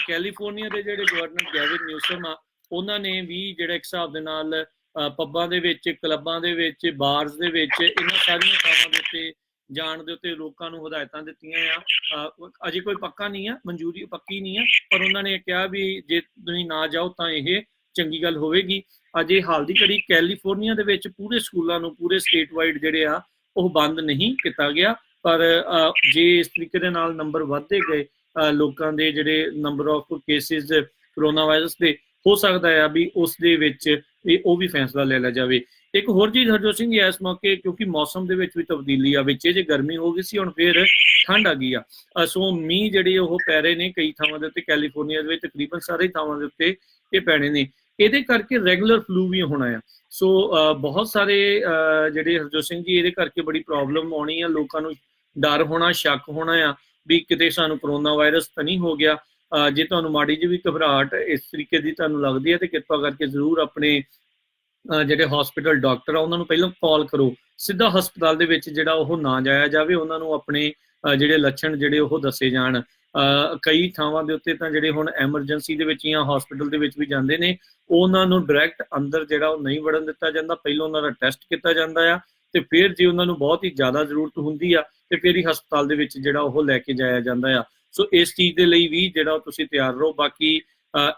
ਕੈਲੀਫੋਰਨੀਆ ਦੇ ਜਿਹੜੇ ਗਵਰਨਰ ਗੈਵਿਨ ਨਿਊਸਮ ਆ, ਉਹਨਾਂ ਨੇ ਵੀ ਜਿਹੜਾ ਇੱਕ ਹਿਸਾਬ ਦੇ ਨਾਲ ਪੱਬਾਂ ਦੇ ਵਿੱਚ, ਕਲੱਬਾਂ ਦੇ ਵਿੱਚ, ਬਾਰਸ ਦੇ ਵਿੱਚ, ਇਹਨਾਂ ਸਾਰੀਆਂ ਥਾਵਾਂ ਦੇ ਉੱਤੇ ਜਾਣ ਦੇ ਉੱਤੇ ਲੋਕਾਂ ਨੂੰ ਹਦਾਇਤਾਂ ਦਿੱਤੀਆਂ ਆ। ਅਜੇ ਕੋਈ ਪੱਕਾ ਨਹੀਂ ਆ, ਮਨਜ਼ੂਰੀ ਪੱਕੀ ਨਹੀਂ ਆ, ਪਰ ਉਹਨਾਂ ਨੇ ਕਿਹਾ ਵੀ ਜੇ ਤੁਸੀਂ ਨਾ ਜਾਓ ਤਾਂ ਇਹ ਚੰਗੀ ਗੱਲ ਹੋਵੇਗੀ। ਅਜੇ ਹਾਲ ਦੀ ਘੜੀ ਕੈਲੀਫੋਰਨੀਆ ਦੇ ਵਿੱਚ ਪੂਰੇ ਸਕੂਲਾਂ ਨੂੰ, ਪੂਰੇ ਸਟੇਟ ਵਾਈਡ ਜਿਹੜੇ ਆ ਉਹ ਬੰਦ ਨਹੀਂ ਕੀਤਾ ਗਿਆ, ਪਰ ਜੇ ਇਸ ਤਰੀਕੇ ਦੇ ਨਾਲ ਨੰਬਰ ਵੱਧਦੇ ਗਏ ਲੋਕਾਂ ਦੇ, ਜਿਹੜੇ number of cases corona virus ਦੇ, ਹੋ ਸਕਦਾ ਆ ਵੀ ਉਸ ਦੇ ਵਿੱਚ ਉਹ ਵੀ ਫੈਸਲਾ ਲੈ ਲਿਆ ਜਾਵੇ। ਇੱਕ ਹੋਰ ਚੀਜ਼ ਹਰਜੋਤ ਸਿੰਘ ਜੀ, ਇਸ ਮੌਕੇ ਕਿਉਂਕਿ ਮੌਸਮ ਦੇ ਵਿੱਚ ਵੀ ਤਬਦੀਲੀ ਆ, ਵਿੱਚ ਜੇ ਗਰਮੀ ਹੋ ਗਈ ਸੀ, ਹੁਣ ਫਿਰ ਠੰਡ ਆ ਗਈ ਆ। ਸੋ ਮੀਂਹ ਜਿਹੜੇ ਉਹ ਪੈ ਰਹੇ ਨੇ ਕਈ ਥਾਵਾਂ ਦੇ ਉੱਤੇ, ਕੈਲੀਫੋਰਨੀਆ ਦੇ ਵਿੱਚ ਤਕਰੀਬਨ ਸਾਰੇ ਥਾਵਾਂ ਦੇ ਉੱਤੇ ਇਹ ਪੈਣੇ ਨੇ। ਇਹਦੇ ਕਰਕੇ ਰੈਗੂਲਰ ਫਲੂ ਵੀ ਹੋਣਾ ਆ। ਸੋ ਬਹੁਤ ਸਾਰੇ ਜਿਹੜੇ ਹਰਜੋਤ ਸਿੰਘ ਜੀ, ਇਹਦੇ ਕਰਕੇ ਬੜੀ ਪ੍ਰੋਬਲਮ ਆਉਣੀ ਆ, ਲੋਕਾਂ ਨੂੰ ਡਰ ਹੋਣਾ, ਸ਼ੱਕ ਹੋਣਾ ਆ ਵੀ ਕਿਤੇ ਸਾਨੂੰ ਕਰੋਨਾ ਵਾਇਰਸ ਤਾਂ ਨਹੀਂ ਹੋ ਗਿਆ। ਜੇ ਤੁਹਾਨੂੰ ਮਾੜੀ ਜਿਹੀ ਵੀ ਘਬਰਾਹਟ ਇਸ ਤਰੀਕੇ ਦੀ ਤੁਹਾਨੂੰ ਲੱਗਦੀ ਹੈ ਤੇ ਕਿਰਪਾ ਕਰਕੇ ਜ਼ਰੂਰ ਆਪਣੇ ਜਿਹੜੇ ਹਸਪੀਟਲ ਡਾਕਟਰ ਆ ਉਹਨਾਂ ਨੂੰ ਪਹਿਲਾਂ ਕਾਲ ਕਰੋ। ਸਿੱਧਾ ਹਸਪਤਾਲ ਦੇ ਵਿੱਚ ਜਿਹੜਾ ਉਹ ਨਾ ਜਾਇਆ ਜਾਵੇ, ਉਹਨਾਂ ਨੂੰ ਆਪਣੇ ਜਿਹੜੇ ਲੱਛਣ ਜਿਹੜੇ ਉਹ ਦੱਸੇ ਜਾਣ। ਕਈ ਥਾਵਾਂ ਦੇ ਉੱਤੇ ਤਾਂ ਜਿਹੜੇ ਹੁਣ ਐਮਰਜੈਂਸੀ ਦੇ ਵਿੱਚ ਜਾਂ ਹਸਪੀਟਲ ਦੇ ਵਿੱਚ ਵੀ ਜਾਂਦੇ ਨੇ, ਉਹਨਾਂ ਨੂੰ ਡਾਇਰੈਕਟ ਅੰਦਰ ਜਿਹੜਾ ਉਹ ਨਹੀਂ ਵੜਨ ਦਿੱਤਾ ਜਾਂਦਾ, ਪਹਿਲਾਂ ਉਹਨਾਂ ਦਾ ਟੈਸਟ ਕੀਤਾ ਜਾਂਦਾ ਆ ਤੇ ਫਿਰ ਜੇ ਉਹਨਾਂ ਨੂੰ ਬਹੁਤ ਹੀ ਜ਼ਿਆਦਾ ਜ਼ਰੂਰਤ ਹੁੰਦੀ ਆ ਤੇ ਫਿਰ ਹੀ ਹਸਪਤਾਲ ਦੇ ਵਿੱਚ ਜਿਹੜਾ ਉਹ ਲੈ ਕੇ ਜਾਇਆ ਜਾਂਦਾ ਆ। ਸੋ ਇਸ ਚੀਜ਼ ਦੇ ਲਈ ਵੀ ਜਿਹੜਾ ਤੁਸੀਂ ਤਿਆਰ ਰਹੋ। ਬਾਕੀ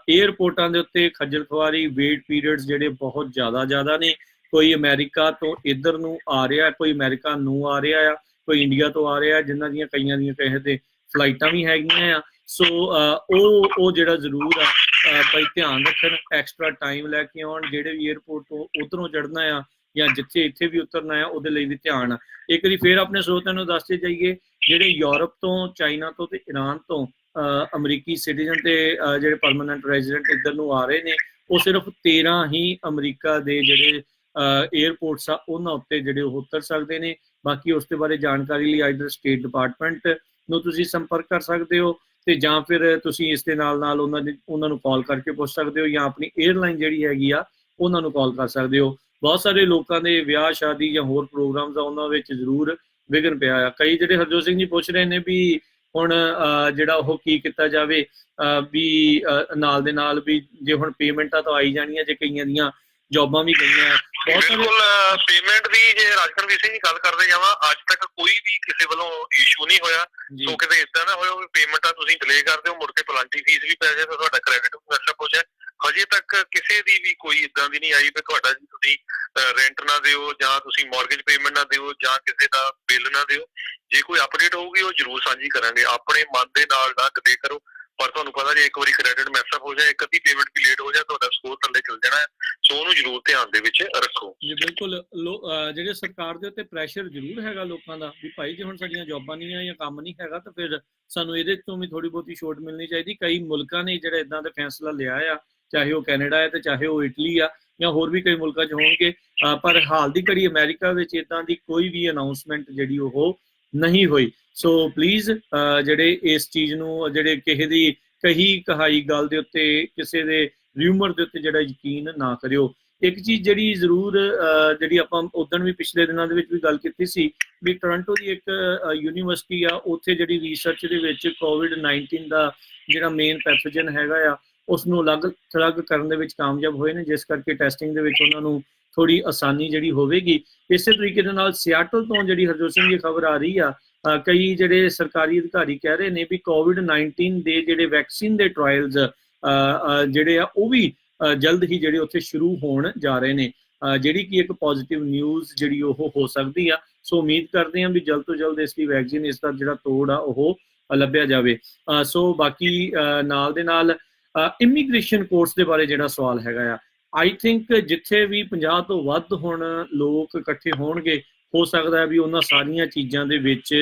ਏਅਰਪੋਰਟਾਂ ਦੇ ਉੱਤੇ ਖੱਜਲ ਖੁਆਰੀ, ਵੇਟ ਪੀਰੀਅਡਸ ਜਿਹੜੇ ਬਹੁਤ ਜ਼ਿਆਦਾ ਨੇ। ਕੋਈ ਅਮਰੀਕਾ ਤੋਂ ਇੱਧਰ ਨੂੰ ਆ ਰਿਹਾ, ਕੋਈ ਅਮਰੀਕਾ ਨੂੰ ਆ ਰਿਹਾ ਆ, ਕੋਈ ਇੰਡੀਆ ਤੋਂ ਆ ਰਿਹਾ, ਜਿਨ੍ਹਾਂ ਦੀਆਂ ਕਈਆਂ ਦੀਆਂ ਕਿਸੇ ਦੇ ਫਲਾਈਟਾਂ ਵੀ ਹੈਗੀਆਂ ਆ। ਸੋ ਉਹ ਜਿਹੜਾ ਜ਼ਰੂਰ ਆ ਭਾਈ ਧਿਆਨ ਰੱਖਣ, ਐਕਸਟਰਾ ਟਾਈਮ ਲੈ ਕੇ ਆਉਣ। ਜਿਹੜੇ ਵੀ ਏਅਰਪੋਰਟ ਤੋਂ ਉੱਧਰੋਂ ਚੜ੍ਹਨਾ ਆ ਜਾਂ ਜਿੱਥੇ ਇੱਥੇ ਵੀ ਉਤਰਨਾ ਆ, ਉਹਦੇ ਲਈ ਵੀ ਧਿਆਨ ਆ। ਇੱਕ ਵਾਰੀ ਫਿਰ ਆਪਣੇ ਸਰੋਤਿਆਂ ਨੂੰ ਦੱਸਦੇ ਜਾਈਏ, ਜਿਹੜੇ ਯੂਰਪ ਤੋਂ, ਚਾਈਨਾ ਤੋਂ ਤੇ ਈਰਾਨ ਤੋਂ ਅਮਰੀਕੀ ਸਿਟੀਜ਼ਨ ਤੇ ਜਿਹੜੇ ਪਰਮਾਨੈਂਟ ਰੈਜ਼ੀਡੈਂਟ ਇੱਧਰ ਨੂੰ ਆ ਰਹੇ ਨੇ, ਉਹ ਸਿਰਫ 13 ਹੀ ਅਮਰੀਕਾ ਦੇ ਜਿਹੜੇ ਏਅਰਪੋਰਟਸ ਆ ਉਹਨਾਂ ਉੱਤੇ ਜਿਹੜੇ ਉਹ ਉਤਰ ਸਕਦੇ ਨੇ। ਬਾਕੀ ਉਸ ਦੇ ਬਾਰੇ ਜਾਣਕਾਰੀ ਲਈ ਆਈਦਰ ਸਟੇਟ ਡਿਪਾਰਟਮੈਂਟ ਨੂੰ ਤੁਸੀਂ ਸੰਪਰਕ ਕਰ ਸਕਦੇ ਹੋ ਤੇ ਜਾਂ ਫਿਰ ਤੁਸੀਂ ਇਸ ਦੇ ਨਾਲ ਉਹਨਾਂ ਨੂੰ ਕਾਲ ਕਰਕੇ ਪੁੱਛ ਸਕਦੇ ਹੋ, ਜਾਂ ਆਪਣੀ ਏਅਰਲਾਈਨ ਜਿਹੜੀ ਹੈਗੀ ਆ ਉਹਨਾਂ ਨੂੰ ਕਾਲ ਕਰ ਸਕਦੇ ਹੋ। ਬਹੁਤ ਸਾਰੇ ਲੋਕਾਂ ਦੇ ਵਿਆਹ ਸ਼ਾਦੀ ਜਾਂ ਹੋਰ ਪ੍ਰੋਗਰਾਮਸ ਆ, ਉਹਨਾਂ ਵਿੱਚ ਜ਼ਰੂਰ ਵਿਘਨ ਪਿਆ ਆ। ਕਈ ਜਿਹੜੇ ਹਰਜੋਤ ਸਿੰਘ ਜੀ ਪੁੱਛ ਰਹੇ ਨੇ ਵੀ ਹੁਣ ਜਿਹੜਾ ਉਹ ਕੀ ਕੀਤਾ ਜਾਵੇ, ਵੀ ਨਾਲ ਦੇ ਨਾਲ ਵੀ ਜੇ ਹੁਣ ਪੇਮੈਂਟਾਂ ਤਾਂ ਆਈ ਜਾਣੀਆਂ, ਜੇ ਕਈਆਂ ਦੀਆਂ ਜੌਬਾਂ ਵੀ ਗਈਆਂ। ਬਿਲਕੁਲ, ਪੇਮੈਂਟ ਦੀ ਜੇ ਰਾਜਕਰਵੀਰ ਸਿੰਘ ਜੀ ਗੱਲ ਕਰਦੇ ਜਾਵਾਂ, ਅੱਜ ਤੱਕ ਕੋਈ ਵੀ ਕਿਸੇ ਵੱਲੋਂ ਇਸ਼ੂ ਨਹੀਂ ਹੋਇਆ। ਸੋ ਕਿਤੇ ਏਦਾਂ ਨਾ ਹੋਇਆ ਵੀ ਪੇਮੈਂਟਾਂ ਤੁਸੀਂ ਡਿਲੇ ਕਰਦੇ ਹੋ, ਮੁੜ ਕੇ ਪਲਾਂਟੀ ਫੀਸ ਵੀ ਪੈ ਜਾਏ ਤਾਂ ਤੁਹਾਡਾ ਕ੍ਰੈਡਿਟ ਮੈਸਅਪ ਹੋ ਜਾਏ। ਹਜੇ ਤੱਕ ਕਿਸੇ ਦੀ ਵੀ ਕੋਈ ਏਦਾਂ ਦੀ ਨਹੀਂ ਆਈ ਵੀ ਤੁਹਾਡਾ ਜੀ ਤੁਸੀਂ ਰੈਂਟ ਨਾ ਦਿਓ ਜਾਂ ਤੁਸੀਂ ਮੌਰਗੇਜ ਪੇਮੈਂਟ ਨਾ ਦਿਓ ਜਾਂ ਕਿਸੇ ਦਾ ਬਿੱਲ ਨਾ ਦਿਓ। ਜੇ ਕੋਈ ਅਪਡੇਟ ਹੋਊਗੀ ਉਹ ਜ਼ਰੂਰ ਸਾਂਝੀ ਕਰਾਂਗੇ। ਆਪਣੇ ਮਨ ਦੇ ਨਾਲ ਨਾ ਡਿਲੇ ਕਰੋ, ਪਰ ਤੁਹਾਨੂੰ ਪਤਾ ਜੇ ਇੱਕ ਵਾਰੀ ਕ੍ਰੈਡਿਟ ਮੈਸਅਪ ਹੋ ਜਾਏ, ਇੱਕ ਅੱਧੀ ਪੇਮੈਂਟ ਵੀ ਲੇਟ ਹੋ ਜਾਏ, ਤੁਹਾਡਾ ਸਕੋਰ ਥੱਲੇ ਚਲ ਜਾਣਾ। ਸੋ ਉਹਨੂੰ ਜ਼ਰੂਰ ਧਿਆਨ ਦੇ ਵਿੱਚ ਰੱਖੋ ਜੀ। ਬਿਲਕੁਲ, ਜਿਹੜੇ ਸਰਕਾਰ ਦੇ ਉੱਤੇ ਪ੍ਰੈਸ਼ਰ ਜ਼ਰੂਰ ਹੈਗਾ ਲੋਕਾਂ ਦਾ ਵੀ ਭਾਈ ਜੇ ਹੁਣ ਸਾਡੀਆਂ ਜੌਬਾਂ ਨਹੀਂ ਆ ਜਾਂ ਕੰਮ ਨਹੀਂ ਹੈਗਾ ਤਾਂ ਫਿਰ ਸਾਨੂੰ ਇਹਦੇ ਤੋਂ ਵੀ ਥੋੜੀ ਬਹੁਤੀ ਛੋਟ ਮਿਲਣੀ ਚਾਹੀਦੀ। ਕਈ ਮੁਲਕਾਂ ਨੇ ਜਿਹੜਾ ਇਦਾਂ ਦਾ ਫੈਸਲਾ ਲਿਆ ਆ, ਚਾਹੇ ਉਹ ਕੈਨੇਡਾ ਹੈ ਤੇ ਚਾਹੇ ਉਹ ਇਟਲੀ ਆ ਜਾਂ ਹੋਰ ਵੀ ਕਈ ਮੁਲਕਾਂ 'ਚ ਹੋਣਗੇ, ਪਰ ਹਾਲ ਦੀ ਘੜੀ ਅਮਰੀਕਾ ਵਿੱਚ ਇਦਾਂ ਦੀ ਕੋਈ ਵੀ ਅਨਾਉਂਸਮੈਂਟ ਜਿਹੜੀ ਉਹ ਨਹੀਂ ਹੋਈ। ਸੋ ਪਲੀਜ਼ ਜਿਹੜੇ ਇਸ ਚੀਜ਼ ਨੂੰ, ਜਿਹੜੇ ਕਿਸੇ ਦੀ ਕਹੀ ਕਹਾਈ ਗੱਲ ਦੇ ਉੱਤੇ, ਕਿਸੇ ਦੇ ਰਿਊਮਰ ਦੇ ਉੱਤੇ ਜਿਹੜਾ ਯਕੀਨ ਨਾ ਕਰਿਓ। ਇੱਕ ਚੀਜ਼ ਜਿਹੜੀ ਜ਼ਰੂਰ ਜਿਹੜੀ ਆਪਾਂ ਉਦਣ ਵੀ ਪਿਛਲੇ ਦਿਨਾਂ ਦੇ ਵਿੱਚ ਵੀ ਗੱਲ ਕੀਤੀ ਸੀ ਵੀ ਟੋਰਾਂਟੋ ਦੀ ਇੱਕ ਯੂਨੀਵਰਸਿਟੀ ਆ, ਉੱਥੇ ਜਿਹੜੀ ਰਿਸਰਚ ਦੇ ਵਿੱਚ COVID-19 ਦਾ ਜਿਹੜਾ ਮੇਨ ਪੈਥੋਜਨ ਹੈਗਾ ਆ ਉਸ ਨੂੰ ਅਲੱਗ ਕਰਨ ਦੇ ਵਿੱਚ ਕਾਮਯਾਬ ਹੋਏ ਨੇ, ਜਿਸ ਕਰਕੇ ਟੈਸਟਿੰਗ ਦੇ ਵਿੱਚ ਉਹਨਾਂ ਨੂੰ ਥੋੜੀ ਆਸਾਨੀ ਜਿਹੜੀ ਹੋਵੇਗੀ। ਇਸੇ ਤਰੀਕੇ ਦੇ ਨਾਲ ਸਿਆਟਲ ਤੋਂ ਜਿਹੜੀ ਹਰਜੋਤ ਸਿੰਘ ਦੀ ਖਬਰ ਆ ਰਹੀ ਆ, ਕਈ ਜਿਹੜੇ ਸਰਕਾਰੀ ਅਧਿਕਾਰੀ ਕਹਿ ਰਹੇ ਨੇ ਵੀ COVID-19 ਦੇ ਜਿਹੜੇ ਵੈਕਸੀਨ ਦੇ ਟ੍ਰਾਇਲਸ ਜਿਹੜੇ ਆ ਉਹ ਵੀ ਜਲਦ ਹੀ ਜਿਹੜੇ ਉੱਥੇ ਸ਼ੁਰੂ ਹੋਣ ਜਾ ਰਹੇ ਨੇ, ਜਿਹੜੀ ਕਿ ਇੱਕ ਪੋਜ਼ਿਟਿਵ ਨਿਊਜ਼ ਜਿਹੜੀ ਉਹ ਹੋ ਸਕਦੀ ਆ। ਸੋ ਉਮੀਦ ਕਰਦੇ ਹਾਂ ਵੀ ਜਲਦ ਤੋਂ ਜਲਦ ਇਸ ਦੀ ਵੈਕਸੀਨ, ਇਸ ਦਾ ਜਿਹੜਾ ਤੋੜ ਆ ਉਹ ਲੱਭਿਆ ਜਾਵੇ। ਸੋ ਬਾਕੀ ਨਾਲ ਦੇ ਨਾਲ ਇਮੀਗ੍ਰੇਸ਼ਨ ਕੋਰਸ ਦੇ ਬਾਰੇ ਜਿਹੜਾ ਸਵਾਲ ਹੈਗਾ ਆ, ਆਈ ਥਿੰਕ ਜਿੱਥੇ ਵੀ 50 ਤੋਂ ਵੱਧ ਹੁਣ ਲੋਕ ਇਕੱਠੇ ਹੋਣਗੇ, ਹੋ ਸਕਦਾ ਵੀ ਉਹਨਾਂ ਸਾਰੀਆਂ ਚੀਜ਼ਾਂ ਦੇ ਵਿੱਚ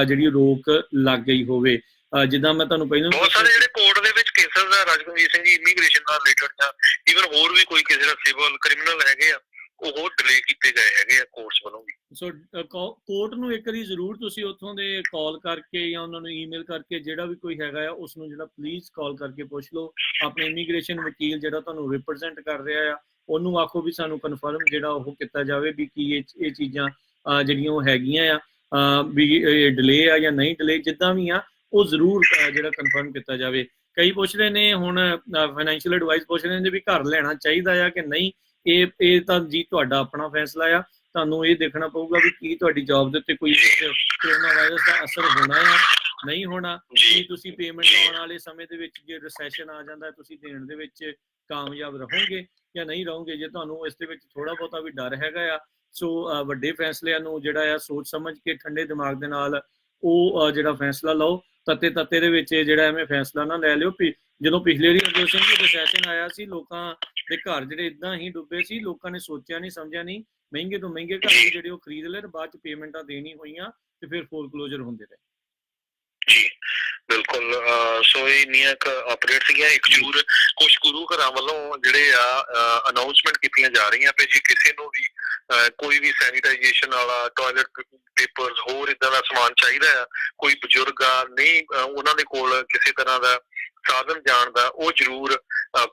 ਜਿਹੜੀ ਰੋਕ ਲੱਗ ਗਈ ਹੋਵੇ। ਜਿੱਦਾਂ ਮੈਂ ਤੁਹਾਨੂੰ ਪਹਿਲਾਂ ਬਹੁਤ ਸਾਰੇ ਜਿਹੜੇ ਕੋਰਟ ਦੇ ਵਿੱਚ ਕੇਸਸ ਆ ਰਾਜਕੁਮਾਰ ਸਿੰਘ ਜੀ ਇਮੀਗ੍ਰੇਸ਼ਨ ਨਾਲ ਰਿਲੇਟਡ ਜਾਂ ਈਵਨ ਹੋਰ ਵੀ ਕੋਈ ਕਿਸੇ ਦਾ ਸਿਵਲ ਕ੍ਰਿਮੀਨਲ ਹੈਗੇ ਆ, ਉਹ ਡਿਲੇ ਕੀਤੇ ਗਏ ਹੈਗੇ ਆ ਕੋਰਟਸ ਵੱਲੋਂ ਵੀ। ਸੋ ਕੋਰਟ ਨੂੰ ਇੱਕ ਵਾਰੀ ਜ਼ਰੂਰ ਤੁਸੀਂ ਉੱਥੋਂ ਦੇ ਕਾਲ ਕਰਕੇ ਜਾਂ ਉਹਨਾਂ ਨੂੰ ਈਮੇਲ ਕਰਕੇ, ਜਿਹੜਾ ਵੀ ਕੋਈ ਹੈਗਾ ਆ ਉਸ ਨੂੰ ਜਿਹੜਾ ਪਲੀਜ਼ ਕਾਲ ਕਰਕੇ ਪੁੱਛ ਲਓ। ਆਪਣੇ ਇਮੀਗ੍ਰੇਸ਼ਨ ਵਕੀਲ ਜਿਹੜਾ ਤੁਹਾਨੂੰ ਰਿਪਰੈਜ਼ੈਂਟ ਕਰ ਰਿਹਾ ਆ ਉਹਨੂੰ ਆਖੋ ਵੀ ਸਾਨੂੰ ਕਨਫਰਮ ਜਿਹੜਾ ਉਹ ਕੀਤਾ ਜਾਵੇ ਵੀ ਕੀ ਇਹ ਚੀਜ਼ਾਂ ਜਿਹੜੀਆਂ ਉਹ ਹੈਗੀਆਂ ਆ ਵੀ ਡਿਲੇ ਆ ਜਾਂ ਨਹੀਂ ਡਿਲੇ, ਜਿੱਦਾਂ ਵੀ ਆ ਉਹ ਜ਼ਰੂਰ ਜਿਹੜਾ ਕਨਫਰਮ ਕੀਤਾ ਜਾਵੇ। ਕਈ ਪੁੱਛ ਰਹੇ ਨੇ ਹੁਣ ਫਾਈਨੈਂਸ਼ੀਅਲ ਐਡਵਾਈਸ ਪੁੱਛ ਰਹੇ ਨੇ ਵੀ ਘਰ ਲੈਣਾ ਚਾਹੀਦਾ ਆ ਕਿ ਨਹੀਂ। ਇਹ ਤਾਂ ਜੀ ਤੁਹਾਡਾ ਆਪਣਾ ਫੈਸਲਾ ਆ, ਤੁਹਾਨੂੰ ਇਹ ਦੇਖਣਾ ਪਊਗਾ ਵੀ ਕੀ ਤੁਹਾਡੀ ਜੌਬ ਦੇ ਉੱਤੇ ਕੋਈ ਕੋਰੋਨਾ ਵਾਇਰਸ ਦਾ ਅਸਰ ਹੋਣਾ ਆ ਨਹੀਂ ਹੋਣਾ, ਕੀ ਤੁਸੀਂ ਪੇਮੈਂਟ ਆਉਣ ਵਾਲੇ ਸਮੇਂ ਦੇ ਵਿੱਚ ਜੇ ਰਿਸੈਸ਼ਨ ਆ ਜਾਂਦਾ ਤੁਸੀਂ ਦੇਣ ਦੇ ਵਿੱਚ ਕਾਮਯਾਬ ਰਹੋਗੇ ਜਾਂ ਨਹੀਂ ਰਹੋਗੇ। ਜੇ ਤੁਹਾਨੂੰ ਇਸ ਦੇ ਵਿੱਚ ਥੋੜਾ ਬਹੁਤਾ ਵੀ ਡਰ ਹੈਗਾ ਆ, ਸੋ ਵੱਡੇ ਫੈਸਲਿਆਂ ਨੂੰ ਜਿਹੜਾ ਆ ਸੋਚ ਸਮਝ ਕੇ ਠੰਡੇ ਦਿਮਾਗ ਦੇ ਨਾਲ ਉਹ ਜਿਹੜਾ ਫੈਸਲਾ ਲਓ। ਤੱਤੇ ਦੇ ਵਿੱਚ ਜਿਹੜਾ ਐਵੇਂ ਫੈਸਲਾ ਨਾ ਲੈ ਲਿਓ। ਜਦੋਂ ਪਿਛਲੇ ਵਾਰੀ ਹਰਜੋਤ ਸਿੰਘ ਜੀ ਰਿਸੈਸ਼ਨ ਆਇਆ ਸੀ, ਲੋਕਾਂ ਦੇ ਘਰ ਜਿਹੜੇ ਇਦਾਂ ਹੀ ਡੁੱਬੇ ਸੀ, ਲੋਕਾਂ ਨੇ ਸੋਚਿਆ ਨਹੀਂ ਸਮਝਿਆ ਨਹੀਂ, ਮਹਿੰਗੇ ਤੋਂ ਮਹਿੰਗੇ ਘਰ ਜਿਹੜੇ ਉਹ ਖਰੀਦ ਲਏ, ਬਾਅਦ ਚ ਪੇਮੈਂਟਾਂ ਦੇਣੀ ਹੋਈਆਂ ਤੇ ਫਿਰ ਫੋਰਕਲੋਜ਼ਰ ਹੁੰਦੇ ਰਹੇ। ਜੀ ਬਿਲਕੁਲ। ਸੋ ਇਹ ਇੰਨੀਆਂ ਅਪਡੇਟ ਸੀਗੀਆਂ। ਇੱਕ ਜ਼ਰੂਰ ਕੁਝ ਗੁਰੂ ਘਰਾਂ ਵੱਲੋਂ ਜਿਹੜੇ ਆ ਅਨਾਉਂਸਮੈਂਟ ਕੀਤੀਆਂ ਜਾ ਰਹੀਆਂ ਵੀ ਜੇ ਕਿਸੇ ਨੂੰ ਵੀ ਕੋਈ ਵੀ ਸੈਨੀਟਾਈਜੇਸ਼ਨ ਵਾਲਾ ਟਾਇਲਟ ਪੇਪਰਸ ਹੋਰ ਇਦਾਂ ਦਾ ਸਮਾਨ ਚਾਹੀਦਾ ਆ, ਕੋਈ ਬਜ਼ੁਰਗ ਆ ਨਹੀਂ ਉਹਨਾਂ ਦੇ ਕੋਲ ਕਿਸੇ ਤਰ੍ਹਾਂ ਦਾ ਸਾਧਨ ਜਾਣ ਦਾ, ਉਹ ਜ਼ਰੂਰ